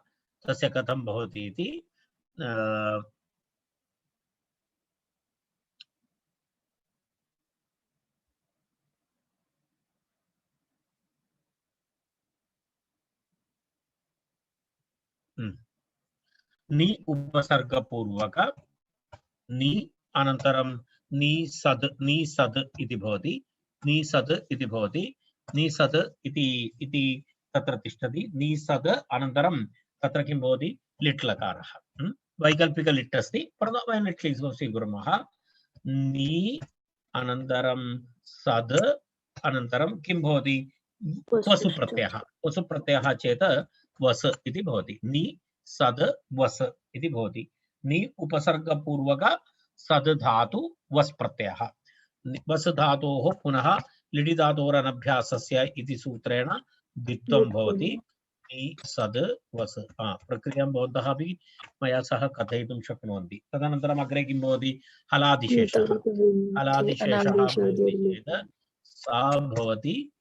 B: तस्य कथं भवति इति नि उपसर्गपूर्वक नि अनन्तरं निसद् इति भवति निसद् इति भवति निसद् इति तत्र तिष्ठति निसद् अनन्तरं तत्र किं भवति लिट् लकारः वैकल्पिक लिट् अस्ति परन्तु वयं लिट् स्वीकुर्मः नि अनन्तरं सद् अनन्तरं किं भवति वसुप्रत्ययः चेत् वस् इति भवति नि सद् वस् इति भवति नि उपसर्गपूर्वक सद् धातु वस् प्रत्ययः वस् धातोः पुनः लिटि धातोरनभ्यासस्य इति सूत्रेण द्वित्वं भवति नि सद् वस् प्रक्रियां भवन्तः अपि मया सह कथयितुं शक्नुवन्ति तदनन्तरम् अग्रे किं भवति हलादिशेषः भवति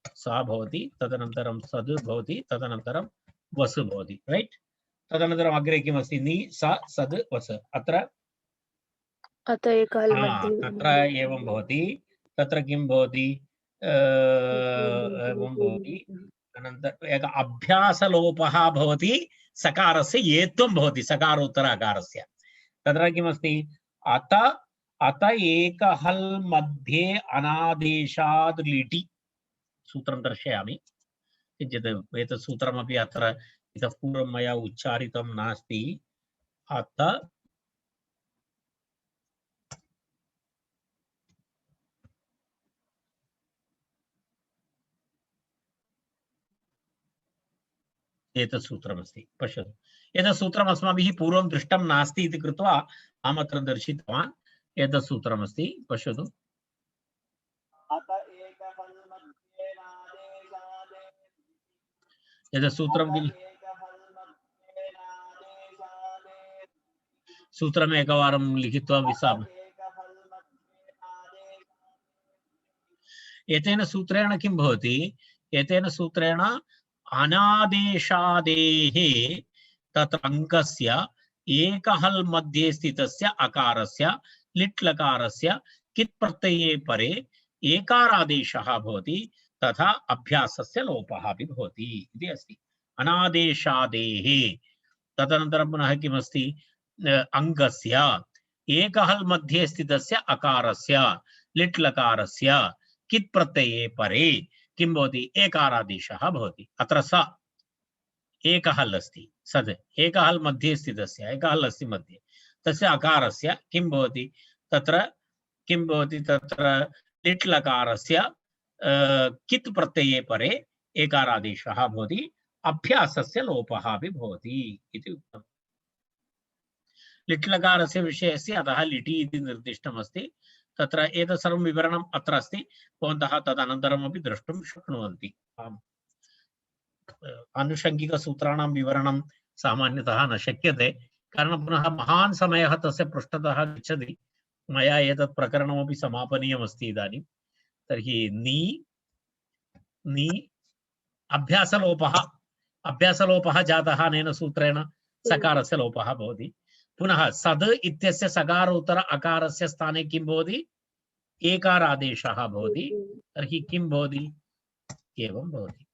B: चेत् सा भवति तदनन्तरं सद् भवति तदनन्तरं वस् भवति राइट तदनन्तरम् अग्रे किमस्ति नि स सद् वस् अत्र तत्र एवं भवति तत्र किं भवति एवं भवति अनन्तरम् एक अभ्यासलोपः भवति सकारस्य एत्वं भवति सकारोत्तर अकारस्य तत्र किमस्ति अत एकहल् मध्ये अनादेशाद् लिटि सूत्रं दर्शयामि किञ्चित् एतत् सूत्रमपि अत्र इतः पूर्वं मया उच्चारितं नास्ति अत एतत् सूत्रमस्ति पश्यतु एतत् सूत्रम् अस्माभिः पूर्वं दृष्टं नास्ति इति कृत्वा अहम् अत्र दर्शितवान् एतत् सूत्रमस्ति पश्यतु एतत् सूत्रं सूत्रम् एकवारं लिखित्वा विसाम। एतेन सूत्रेण किं भवति? एतेन सूत्रेण अनादेशादेः तत्र अङ्गस्य एकहल् मध्ये स्थितस्य अकारस्य लिट् लकारस्य कित् प्रत्यये परे एकारादेशः भवति, तथा अभ्यासस्य लोपः अपि भवति इति अस्ति। अनादेशादेः तदनन्तरं पुनः किमस्ति? अङ्गस्य एकहल् मध्ये स्थितस्य अकारस्य लिट् लकारस्य कित् प्रत्यये परे किं भवति? एकारादेशः भवति। अत्र स एकहल् अस्ति, सद् एकहल् मध्ये स्थितस्य एकहल् अस्ति मध्ये तस्य अकारस्य किं भवति? तत्र किं भवति? तत्र लिट् लकारस्य कित् प्रत्यये परे एकारादेशः भवति, अभ्यासस्य लोपः अपि भवति इति उक्तम्। लिट् लकारस्य विषये अस्ति, अतः लिटि इति निर्दिष्टमस्ति। तत्र एतत् सर्वं विवरणम् अत्र अस्ति, भवन्तः तदनन्तरमपि द्रष्टुं शक्नुवन्ति। आनुषङ्गिकसूत्राणां विवरणं सामान्यतः न शक्यते, कारणं पुनः महान् समयः तस्य पृष्ठतः गच्छति। मया एतत् प्रकरणमपि समापनीयमस्ति इदानीं। तर्हि नी अभ्यासलोपः जातः अनेन सूत्रेण, सकारस्य लोपः भवति। पुनः सद् इत्यस्य सकार उत्तर अकारस्य स्थाने किं भवति? एकारादेशः भवति। तर्हि किं भवति? एवं भवति,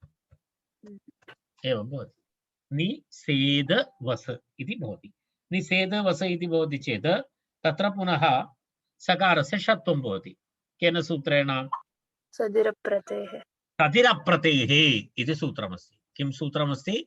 B: एवं भवति। निषेधवस् इति भवति। निषेधवस् इति भवति चेत् तत्र पुनः सकारस्य षत्वं भवति। केन सूत्रेण?
A: सदिरप्रत्ययः।
B: सदिरप्रत्ययः इति सूत्रमस्ति। किं सूत्रमस्ति?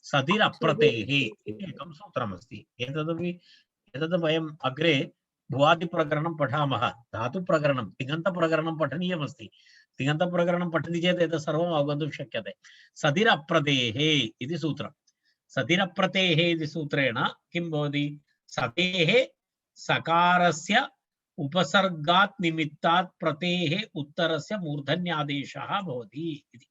B: सदिरप्रत्ययः इति एकं सूत्रमस्ति। एतद् वयम् अग्रे भुवादिप्रकरणं पठामः। धातुप्रकरणं, तिङन्तप्रकरणं पठनीयमस्ति। तिङन्तप्रकरणं पठति चेत् एतत् सर्वम् अवगन्तुं शक्यते। सदिरप्रत्ययः इति सूत्रं। सदिरप्रत्ययः इति सूत्रेण किं भवति? सदेः सकारस्य उपसर्गात् निमित्तात् प्रत्ययः उत्तरस्य मूर्धन्यादेशः भवति इति।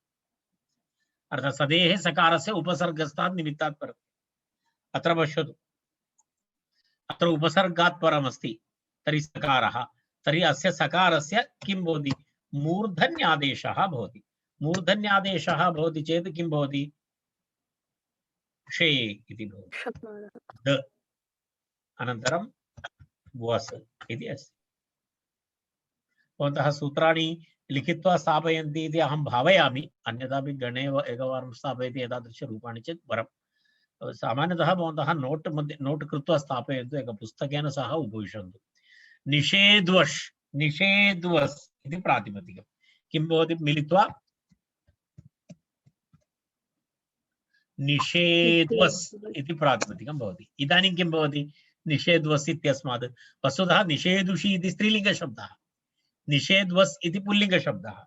B: अर्थात् सदेः सकारस्य उपसर्गस्तात् निमित्तात् परम्। अत्र पश्यतु, अत्र उपसर्गात् परमस्ति, तर्हि सकारः। तर्हि अस्य सकारस्य किं भवति? मूर्धन्यादेशः भवति। मूर्धन्यादेशः भवति चेत् किं भवति? क्षे इति भवति। अनन्तरं वस् इति अस्ति। भवन्तः सूत्राणि लिखित्वा स्थापयन्ति इति अहं भावयामि, अन्यथापि गणे एकवारं स्थापयति एतादृशरूपाणि चेत् वरं। सामान्यतः भवन्तः नोट् कृत्वा स्थापयन्तु, एकपुस्तकेन सह उपविशन्तु। निषेध्वस्, निषेध्वस् इति प्रातिपदिकं किं भवति? मिलित्वा निषेध्वस् इति प्रातिपदिकं भवति। इदानीं किं भवति? निषेध्वस् इत्यस्मात् वस्तुतः निषेधुषि इति स्त्रीलिङ्गशब्दः, निषेध्वस् इति पुल्लिङ्गशब्दः।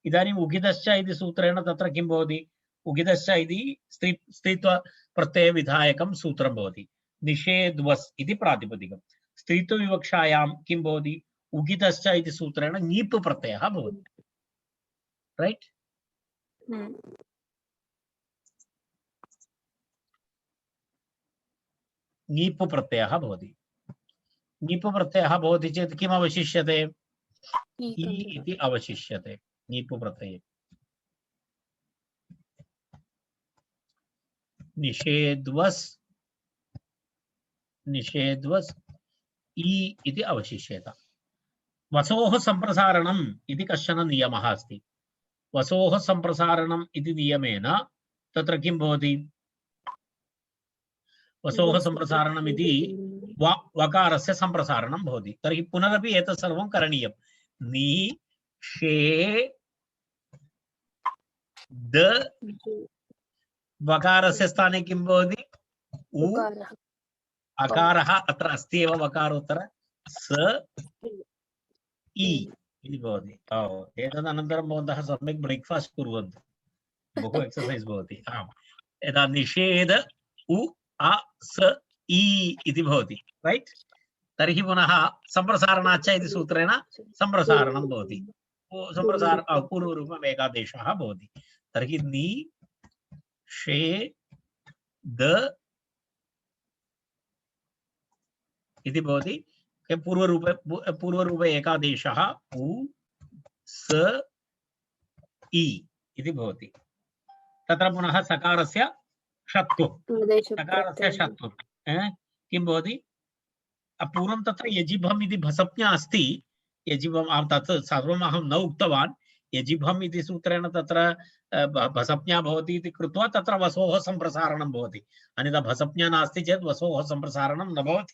B: इदानीम् उगितश्च इति सूत्रेण तत्र किं भवति? उगितश्च इति स्त्रीत्वप्रत्ययविधायकं सूत्रं भवति। निषेध्वस् इति प्रातिपदिकं। स्त्रीत्वविवक्षायां किं भवति? उगितश्च इति सूत्रेण ङीप् प्रत्ययः भवति। रैट्? ङीप् प्रत्ययः भवति। ङीप् प्रत्ययः भवति चेत् किम् अवशिष्यते? इ इति अवशिष्यते ङीप् प्रत्यये। निषेध्वस्, निषेध्वस् इ इति अवशिष्येत। वसोः सम्प्रसारणम् इति कश्चन नियमः अस्ति। वसोः सम्प्रसारणम् इति नियमेन तत्र किं भवति? वसोः सम्प्रसारणम् इति वकारस्य सम्प्रसारणं भवति। तर्हि पुनरपि एतत् सर्वं करणीयम्। नि शे द वकारस्य स्थाने किं भवति? उ अकारः अत्र अस्ति एव, वकारोत्तर स इ इति भवति। एतदनन्तरं भवन्तः सम्यक् ब्रेक्फास्ट् कुर्वन्तु, बहु एक्सर्सैस् भवति। आम्, यदा निषेध उ अ स इ इति भवति, रैट्? तर्हि पुनः सम्प्रसारणाच्च इति सूत्रेण सम्प्रसारणं भवति। पूर्वरूपम् एकादेशः भवति। तर्हि नि शे द इति भवति पूर्वरूप एकादेशः उ स इ इति भवति तत्र पुनः सकारस्य षत्वं सकारस्य षत्वं किं भवति पूर्वं तत्र यजिभम् इति भसप्ञा अस्ति यजिभम् तत् सर्वम् अहं न उक्तवान् यजिभम् इति सूत्रेण तत्र भसप्ञा भवति इति कृत्वा तत्र वसोः सम्प्रसारणं भवति अन्यथा भसप्ञा नास्ति चेत् वसोः सम्प्रसारणं न भवति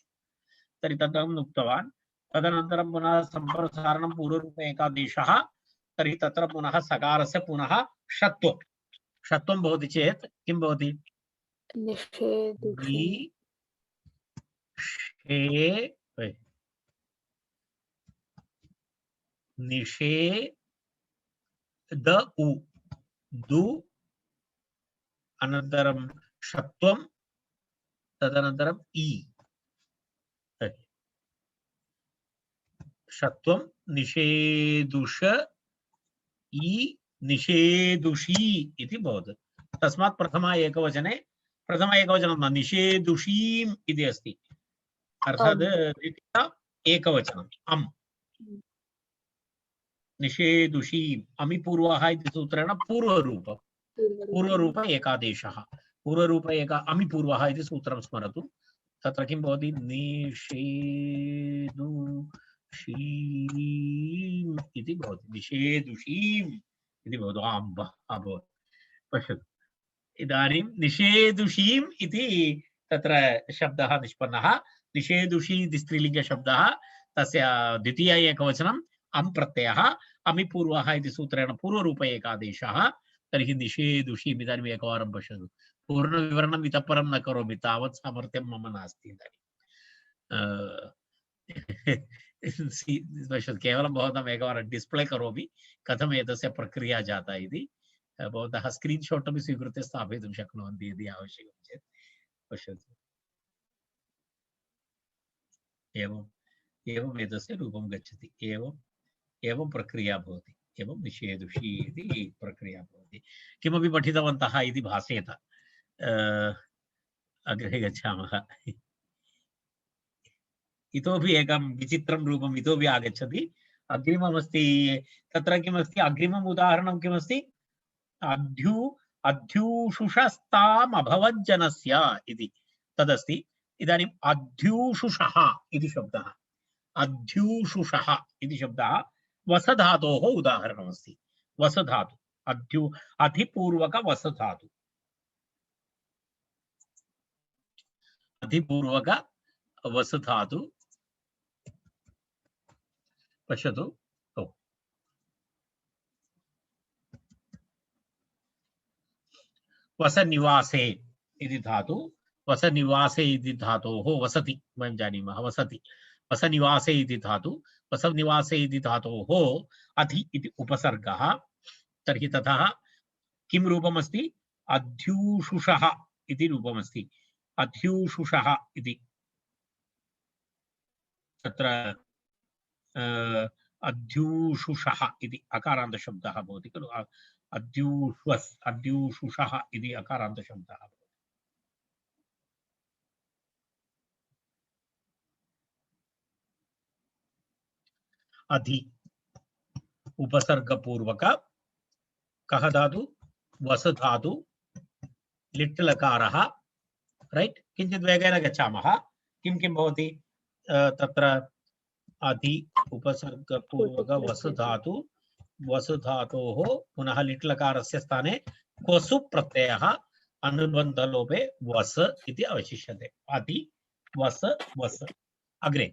B: तर्हि तदहम् उक्तवान् तदनन्तरं पुनः सम्प्रसारणं पूर्वरूपे एकादेशः तर्हि तत्र पुनः सकारस्य पुनः षत्वं षत्वं भवति चेत् किं भवति निषेध उ दु अनन्तरं षत्वं तदनन्तरम् इ षत्वं निषेदुष इ निषेदुषी इति भवति तस्मात् प्रथम एकवचनं न निषेदुषीम् इति अस्ति अर्थात् द्वितीया एकवचनम् अम् निषेदुषीम् अमिपूर्वः इति सूत्रेण पूर्वरूप एकादेशः अमिपूर्वः इति सूत्रं स्मरतु तत्र किं भवति निषेदुषीम् इति भवति निषेदुषीम् इति भवति अभवत् पश्यतु इदानीं निषेदुषीम् इति तत्र शब्दः निष्पन्नः निषेदुषी इति स्त्रीलिङ्गशब्दः तस्य द्वितीय एकवचनम् अम् प्रत्ययः अमिपूर्वः इति सूत्रेण पूर्वरूप एकादेशः तर्हि निषेदुषीम् इदानीम् एकवारं पश्यतु पूर्णविवरणम् इतः परं न करोमि तावत् सामर्थ्यं मम नास्ति इदानीं पश्यतु केवलं भवताम् एकवारं डिस्प्ले करोमि कथम् एतस्य प्रक्रिया जाता इति भवन्तः स्क्रीन्शाट् अपि स्वीकृत्य स्थापयितुं शक्नुवन्ति यदि आवश्यकं चेत् पश्यतु एवम् एतस्य रूपं गच्छति एवं प्रक्रिया भवति एवं निषेदुषी इति प्रक्रिया भवति किमपि पठितवन्तः इति भासेत अग्रे गच्छामः इतोपि एकं विचित्रं रूपम् इतोपि आगच्छति अग्रिममस्ति तत्र किमस्ति अग्रिमम् उदाहरणं किमस्ति अध्यूषुषस्ताम् अभवज्जनस्य इति तदस्ति इदानीम् अध्यूषुषः इति शब्दः वसधातोः उदाहरणमस्ति वसधातु अधिपूर्वक वसधातु पश्यतु वसनिवासे इति धातु वसनिवासे इति धातोः वसति वयं जानीमः वसति वसनिवासे इति धातु वसनिवासे इति धातोः अधि इति उपसर्गः तर्हि ततः किं रूपमस्ति अध्यूषुषः इति रूपमस्ति अध्यूषुषः इति तत्र अध्यूषुषः इति अकारान्तशब्दः भवति खलु अध्यूषुषः इति अकारान्तशब्दः अधि उपसर्गपूर्वक कः धातु वस धातु लिट् लकारः राइट किंचित् वेगेन गच्छामः किं किं भवति तत्र अधि उपसर्गपूर्वक वस धातोः पुनः लिट् लकारस्य स्थाने क्वसु प्रत्ययः अनुबन्धलोपे वस इति अवशिष्यते अधि वस वस अग्रे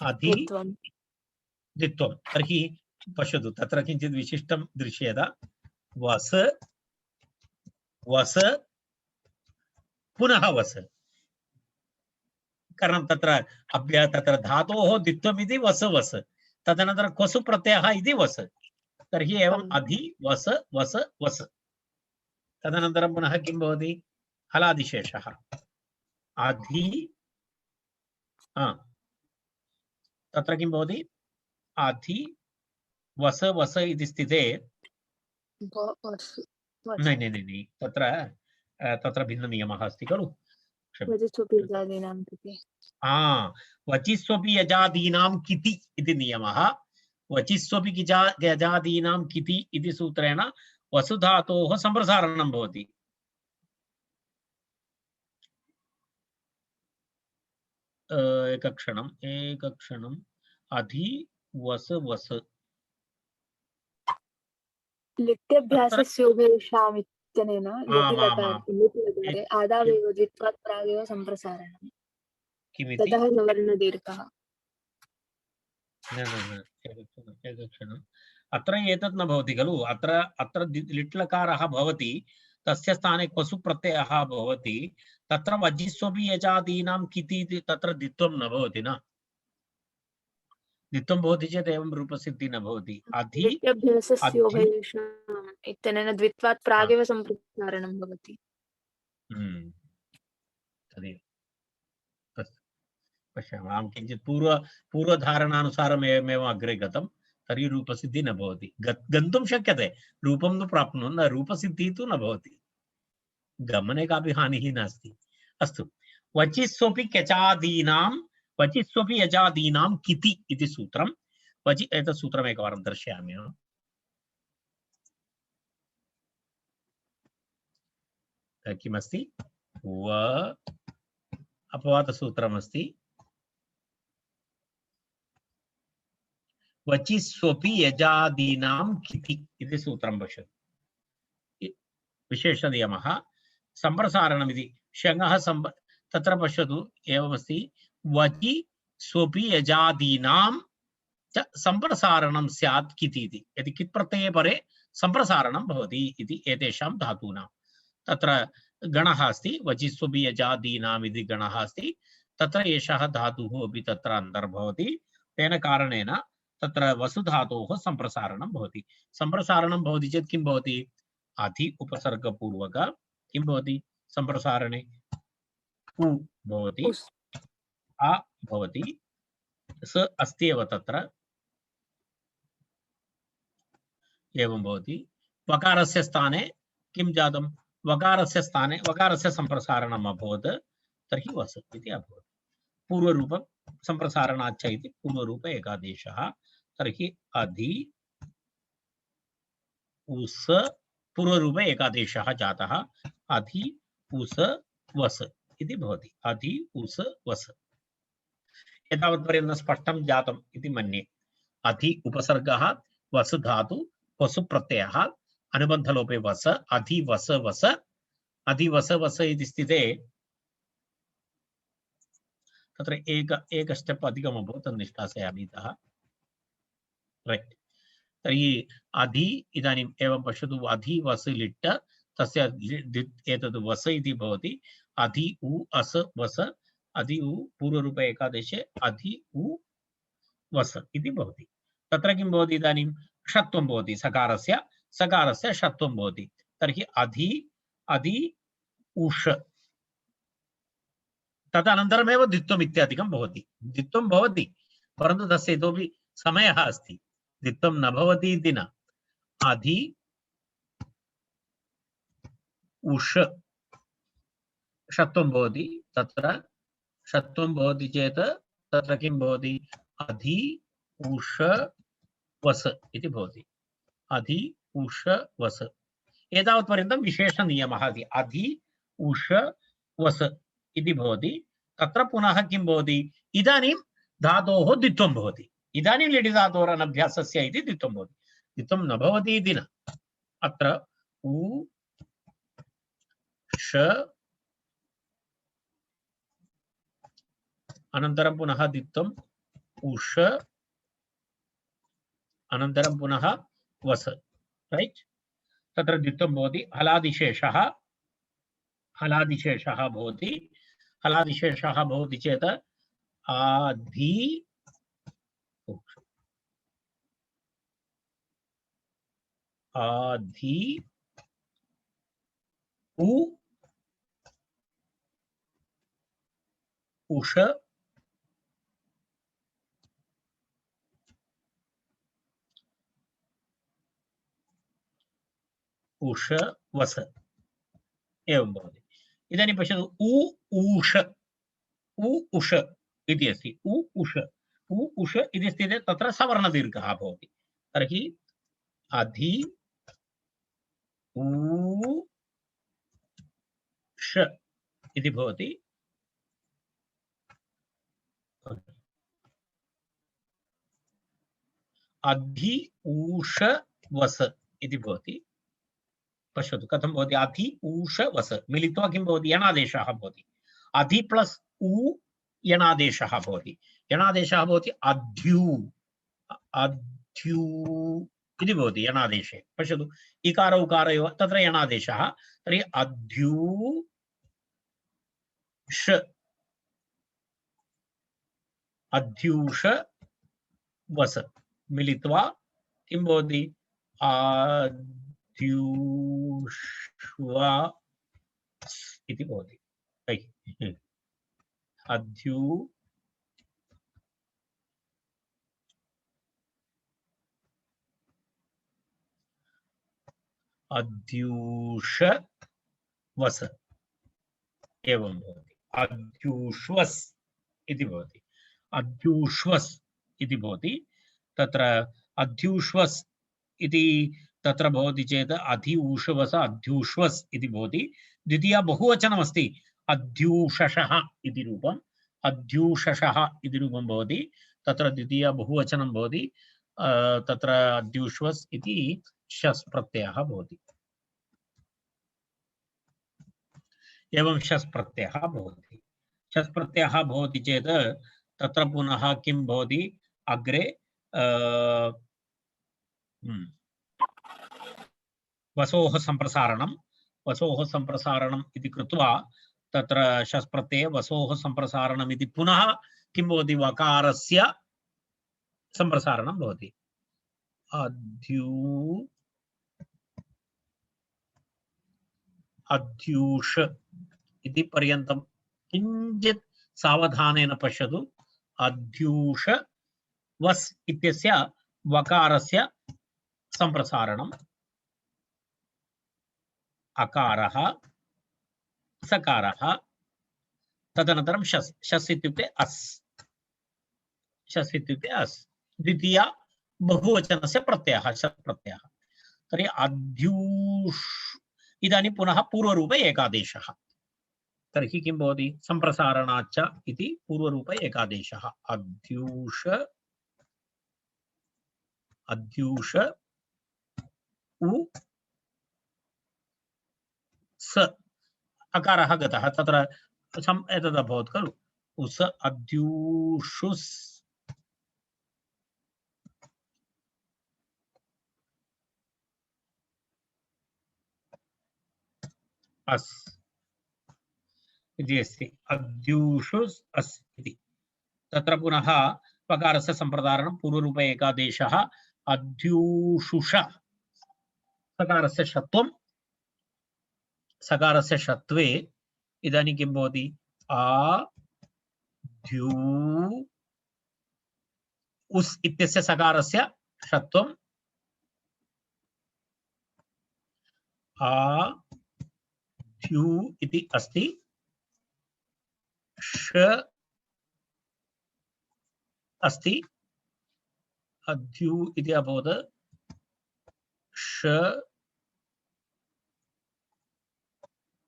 B: अधि द्वित्वं तर्हि पश्यतु तत्र किञ्चित् विशिष्टं दृश्येत वस वस पुनः वस कारणं तत्र धातोः द्वित्वम् इति वस वस तदनन्तरं क्वसु प्रत्ययः इति वस तर्हि एवम् अधि वस वस वस तदनन्तरं पुनः किं भवति हलादिशेषः अधि तत्र किं भवति अधि वस वस इति स्थिते नहीं तत्र भिन्ननियमः अस्ति खलु
A: वचस्वपि यजादीनां किति।
B: वचिस्वपि यजादीनां किति इति नियमः। वचिस्वपि यजादीनां किति इति सूत्रेण वसुधातोः सम्प्रसारणं भवति। एकक्षणम् अधि वस वस
A: लिट्यभ्यासस्योभयेषाम् इत्यनेन लिटि
B: आमामाम्
A: लकारे आदावेव द्वित्वात् प्रागेव सम्प्रसारणम्।
B: किमिति
A: ततः सवर्णदीर्घः।
B: न एकक्षणम् अत्र एतत् न भवति खलु। अत्र लिट् लकारः भवति, तस्य स्थाने क्वसु प्रत्ययः भवति। तत्र वजिस्वपि यजादीनां किति इति तत्र द्वित्वं न भवति। न द्वित्वं भवति चेत् एवं रूपसिद्धिः न भवति। अधि
A: लिट्यभ्यासस्योभयेषाम् इत्यनेन द्वित्वात् प्रागेव सम्प्रसारणं भवति।
B: तदेव पश्यामः। अहं किञ्चित् पूर्वधारणानुसारम् एवमेव अग्रे गतं तर्हि रूपसिद्धिः न भवति। गन्तुं शक्यते, रूपं न प्राप्नुमः, न रूपसिद्धिः तु न भवति। गमने कापि हानिः नास्ति। अस्तु, वचिस्वपि यजादीनां किति इति सूत्रं। एतत् सूत्रम् एकवारं दर्शयामि। किमस्ति? व अपवादसूत्रमस्ति। वचिस्वपि यजादीनां किति इति सूत्रं पश्यतु। विशेषनियमः सम्प्रसारणमिति शङः तत्र पश्यतु एवमस्ति। वचि स्वपि यजादीनां च सम्प्रसारणं स्यात् किति इति। यदि कित् प्रत्यये परे सम्प्रसारणं भवति इति एतेषां धातूनां तत्र गणः अस्ति। वचिस्वपि यजादीनाम् इति गणः अस्ति। तत्र एषः धातुः अपि तत्र अन्तर्भवति। तेन कारणेन तत्र वसुधातोः सम्प्रसारणं भवति। सम्प्रसारणं भवति चेत् किं भवति? अधि उपसर्गपूर्वक किं भवति? सम्प्रसारणे उ भवति, आ भवति, स अस्ति एव तत्र, एवं भवति। वकारस्य स्थाने किं जातं? वकारस्य स्थाने वकारस्य सम्प्रसारणम् अभवत्, तर्हि वस इति अभवत्। पूर्वरूप सम्प्रसारणाच्च इति पूर्वरूप एकादेशः। तर्हि अधि उस पूर्वरूप एकादेशः जातः। अधि उस वस इति भवति। अधि उस वस। एतावत्पर्यन्तं स्पष्टं जातम् इति मन्ये। अधि उपसर्गः, वस धातु, वसु प्रत्ययः, अनुबन्धलोपे वस, अधि वस वस, अधि वस वस इति स्थिते तत्र एक स्टेप् अधिकम् अभवत्, तत् निष्कासयामि इतः। रैट्। तर्हि अधि इदानीम् एवं पश्यतु। अधि वस लिट् तस्य एतद् वस इति भवति। अधि उ अस वस, अधि उ पूर्वरूप एकादेशे अधि उ वस इति भवति। तत्र किं भवति? इदानीं षत्वं भवति। सकारस्य षत्वं भवति। तर्हि अधि उष तदनन्तरमेव द्वित्वम् इत्यादिकं भवति। द्वित्वं भवति, परन्तु तस्य इतोपि समयः अस्ति। द्वित्वं न भवति इति न। अधि उष षत्वं भवति। तत्र षत्वं भवति चेत् तत्र किं भवति? अधि उष वस इति भवति। अधि उष वस। एतावत्पर्यन्तं विशेषनियमः अस्ति। अधि उष वस इति भवति। तत्र पुनः किं भवति? इदानीं धातोः द्वित्वं भवति। इदानीं लिटि धातोरनभ्यासस्य इति द्वित्वं भवति। द्वित्वं न भवति इति न। अत्र उ ष अनन्तरं पुनः द्वित्वम् उष अनन्तरं पुनः वस। रैट्। तत्र द्वित्वं भवति। हलादिशेषः भवति। हलादिशेषः भवति चेत् आधि उ उष उष वस एवं भवति। इदानीं पश्यतु उ ऊष इति अस्ति। उ उष इति स्थिते तत्र सवर्णदीर्घः भवति। तर्हि अधि ऊ ष इति भवति। अधि ऊष वस इति भवति। पश्यतु कथं भवति। अधि ऊष वस मिलित्वा किं भवति, यणादेशः भवति। अधि प्लस उ यणादेशः भवति। यणादेशः भवति अध्यू इति भवति यणादेशे। पश्यतु इकार उकार एव तत्र यणादेशः। तर्हि अध्यूष वस मिलित्वा किं भवति, अध्यूष्वा इति भवति। अध्यूष वस एवं भवति। अध्यूष्वस् इति भवति। अध्यूष्वस् इति भवति। तत्र अध्यूष्वस् इति तत्र भवति चेत् अधि ऊषवस अध्यूष्वस् इति भवति। द्वितीया बहुवचनमस्ति अध्यूषषः इति रूपम्। अध्यूषषः इति रूपं भवति। तत्र द्वितीया बहुवचनं भवति। तत्र अध्यूष्वस् इति शस् प्रत्ययः भवति। एवं शस् प्रत्ययः भवति। शस् प्रत्ययः भवति चेत् तत्र पुनः किं भवति, अग्रे वसोः सम्प्रसारणम् इति कृत्वा तत्र शस् प्रत्यये वसोः सम्प्रसारणम् इति पुनः किं भवति, वकारस्य सम्प्रसारणं भवति। अध्यूष इति पर्यन्तं किञ्चित् सावधानेन पश्यतु। अध्यूष वस् इत्यस्य वकारस्य सम्प्रसारणम्, अकारः सकारः, तदनन्तरं शस्। शस् इत्युक्ते अस्। शस् इत्युक्ते अस्। द्वितीया बहुवचनस्य प्रत्ययः शस् प्रत्ययः। तर्हि अध्यूष इदानीं पुनः पूर्वरूप एकादेशः। तर्हि किं भवति, सम्प्रसारणाच्च इति पूर्वरूप एकादेशः। अध्यूष उ स अकारः गतः, तत्र एतद् अभवत् खलु, उस अध्यूषुस् अस् इति अस्ति। अध्यूषुस् अस् इति तत्र पुनः पकारस्य सम्प्रसारणं पूर्वरूप एकादेशः। अध्यूषुष सकारस्य षत्वं, सकारस्य षत्वे इदानीं किं भवति, अध्यू उस् इत्यस्य सकारस्य षत्वं अध्यू इति अस्ति। ष अस्ति, अध्यू इति अभवत् ष,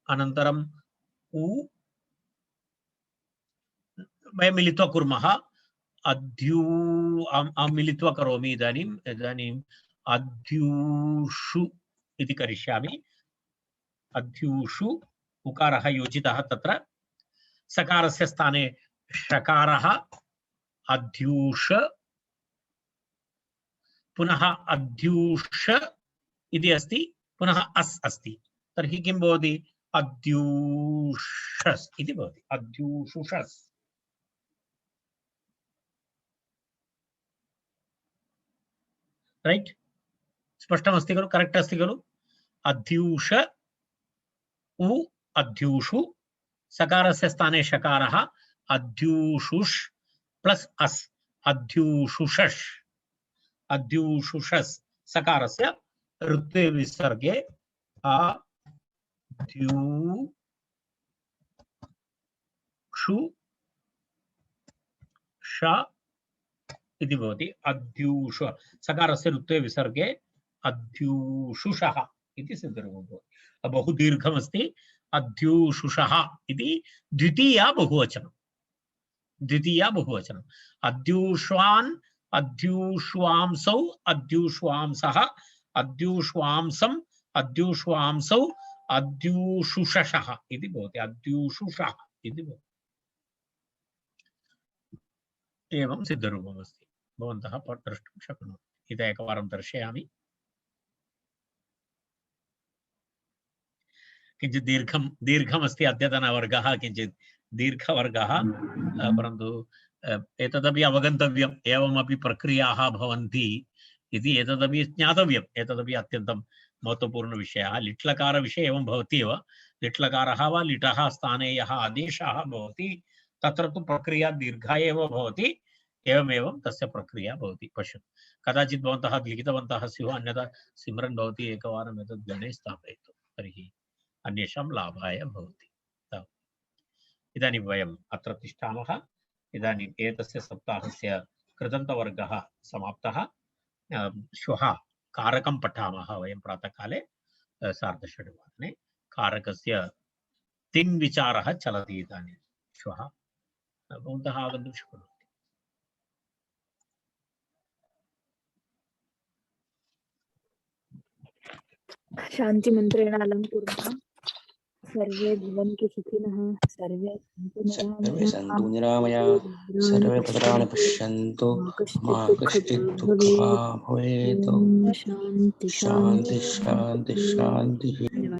B: अनन्तरम् उ वयं मिलित्वा कुर्मः। अध्यू मिलित्वा करोमि इदानीम् अध्यूषु इति करिष्यामि। अध्यूषु उकारः योजितः, तत्र सकारस्य स्थाने षकारः अध्यूष, पुनः अध्यूष इति अस्ति, पुनः अस् अस्ति। तर्हि किं भवति, अध्यूषस् इति भवति। अध्यूषुषस्। रैट्, स्पष्टमस्ति खलु, करेक्ट् अस्ति खलु। अध्यूष उ अध्यूषु, सकारस्य स्थाने षकारः अध्यूषुष् प्लस अस् अध्यूषुषस्। अध्यूषुषस् सकारस्य ऋत्वे विसर्गे अध्यूषुषस् षु ष इति भवति। अद्यूष सकारस्य रुत्वे विसर्गे अद्यूषुषः इति सिद्धरूपं भवति। बहु दीर्घमस्ति। अद्यूषुषः इति द्वितीया बहुवचनं। द्वितीया बहुवचनम्। अद्यूष्वान् अद्यूष्वांसौ अद्यूष्वांसः अद्यूष्वांसम् अद्यूष्वांसौ अद्यूषुषः इति भवति। अद्यूषुषः इति भवति। एवं सिद्धरूपमस्ति। भवन्तः द्रष्टुं शक्नुवन्ति। इति एकवारं दर्शयामि। किञ्चित् दीर्घमस्ति अद्यतनवर्गः, किञ्चित् दीर्घवर्गः, परन्तु एतदपि अवगन्तव्यम्। एवमपि प्रक्रियाः भवन्ति इति एतदपि ज्ञातव्यम्। एतदपि अत्यन्तं महत्त्वपूर्णविषयः। लिट्लकारविषये एवं भवति एव। लिट्लकारः वा लिटः स्थाने यः आदेशः भवति तत्र तु प्रक्रिया दीर्घा एव भवति। एवमेवं तस्य प्रक्रिया भवति। पश्यतु, कदाचित् भवन्तः लिखितवन्तः स्युः, अन्यथा सिमरन् भवति एकवारम् एतद् गणे स्थापयतु, तर्हि अन्येषां लाभाय भवति। इदानीं वयम् अत्र तिष्ठामः। इदानीम् एतस्य सप्ताहस्य कृदन्तवर्गः समाप्तः। श्वः कारकं पठामः वयं प्रातःकाले 6:30 कारकस्य तिङ् विचारः चलति। इदानीं श्वः भवन्तः आगन्तुं शक्नुवन्ति।
A: शान्तिमन्त्रेण अलं कुर्मः। सर्वे भवन्तु सुखिनः, सर्वे
E: सन्तु निरामया, सर्वे भद्राणि पश्यन्तु, मा कश्चित् दुःखभाग् भवेत्।
A: शान्ति
E: शान्ति शान्ति शान्तिः।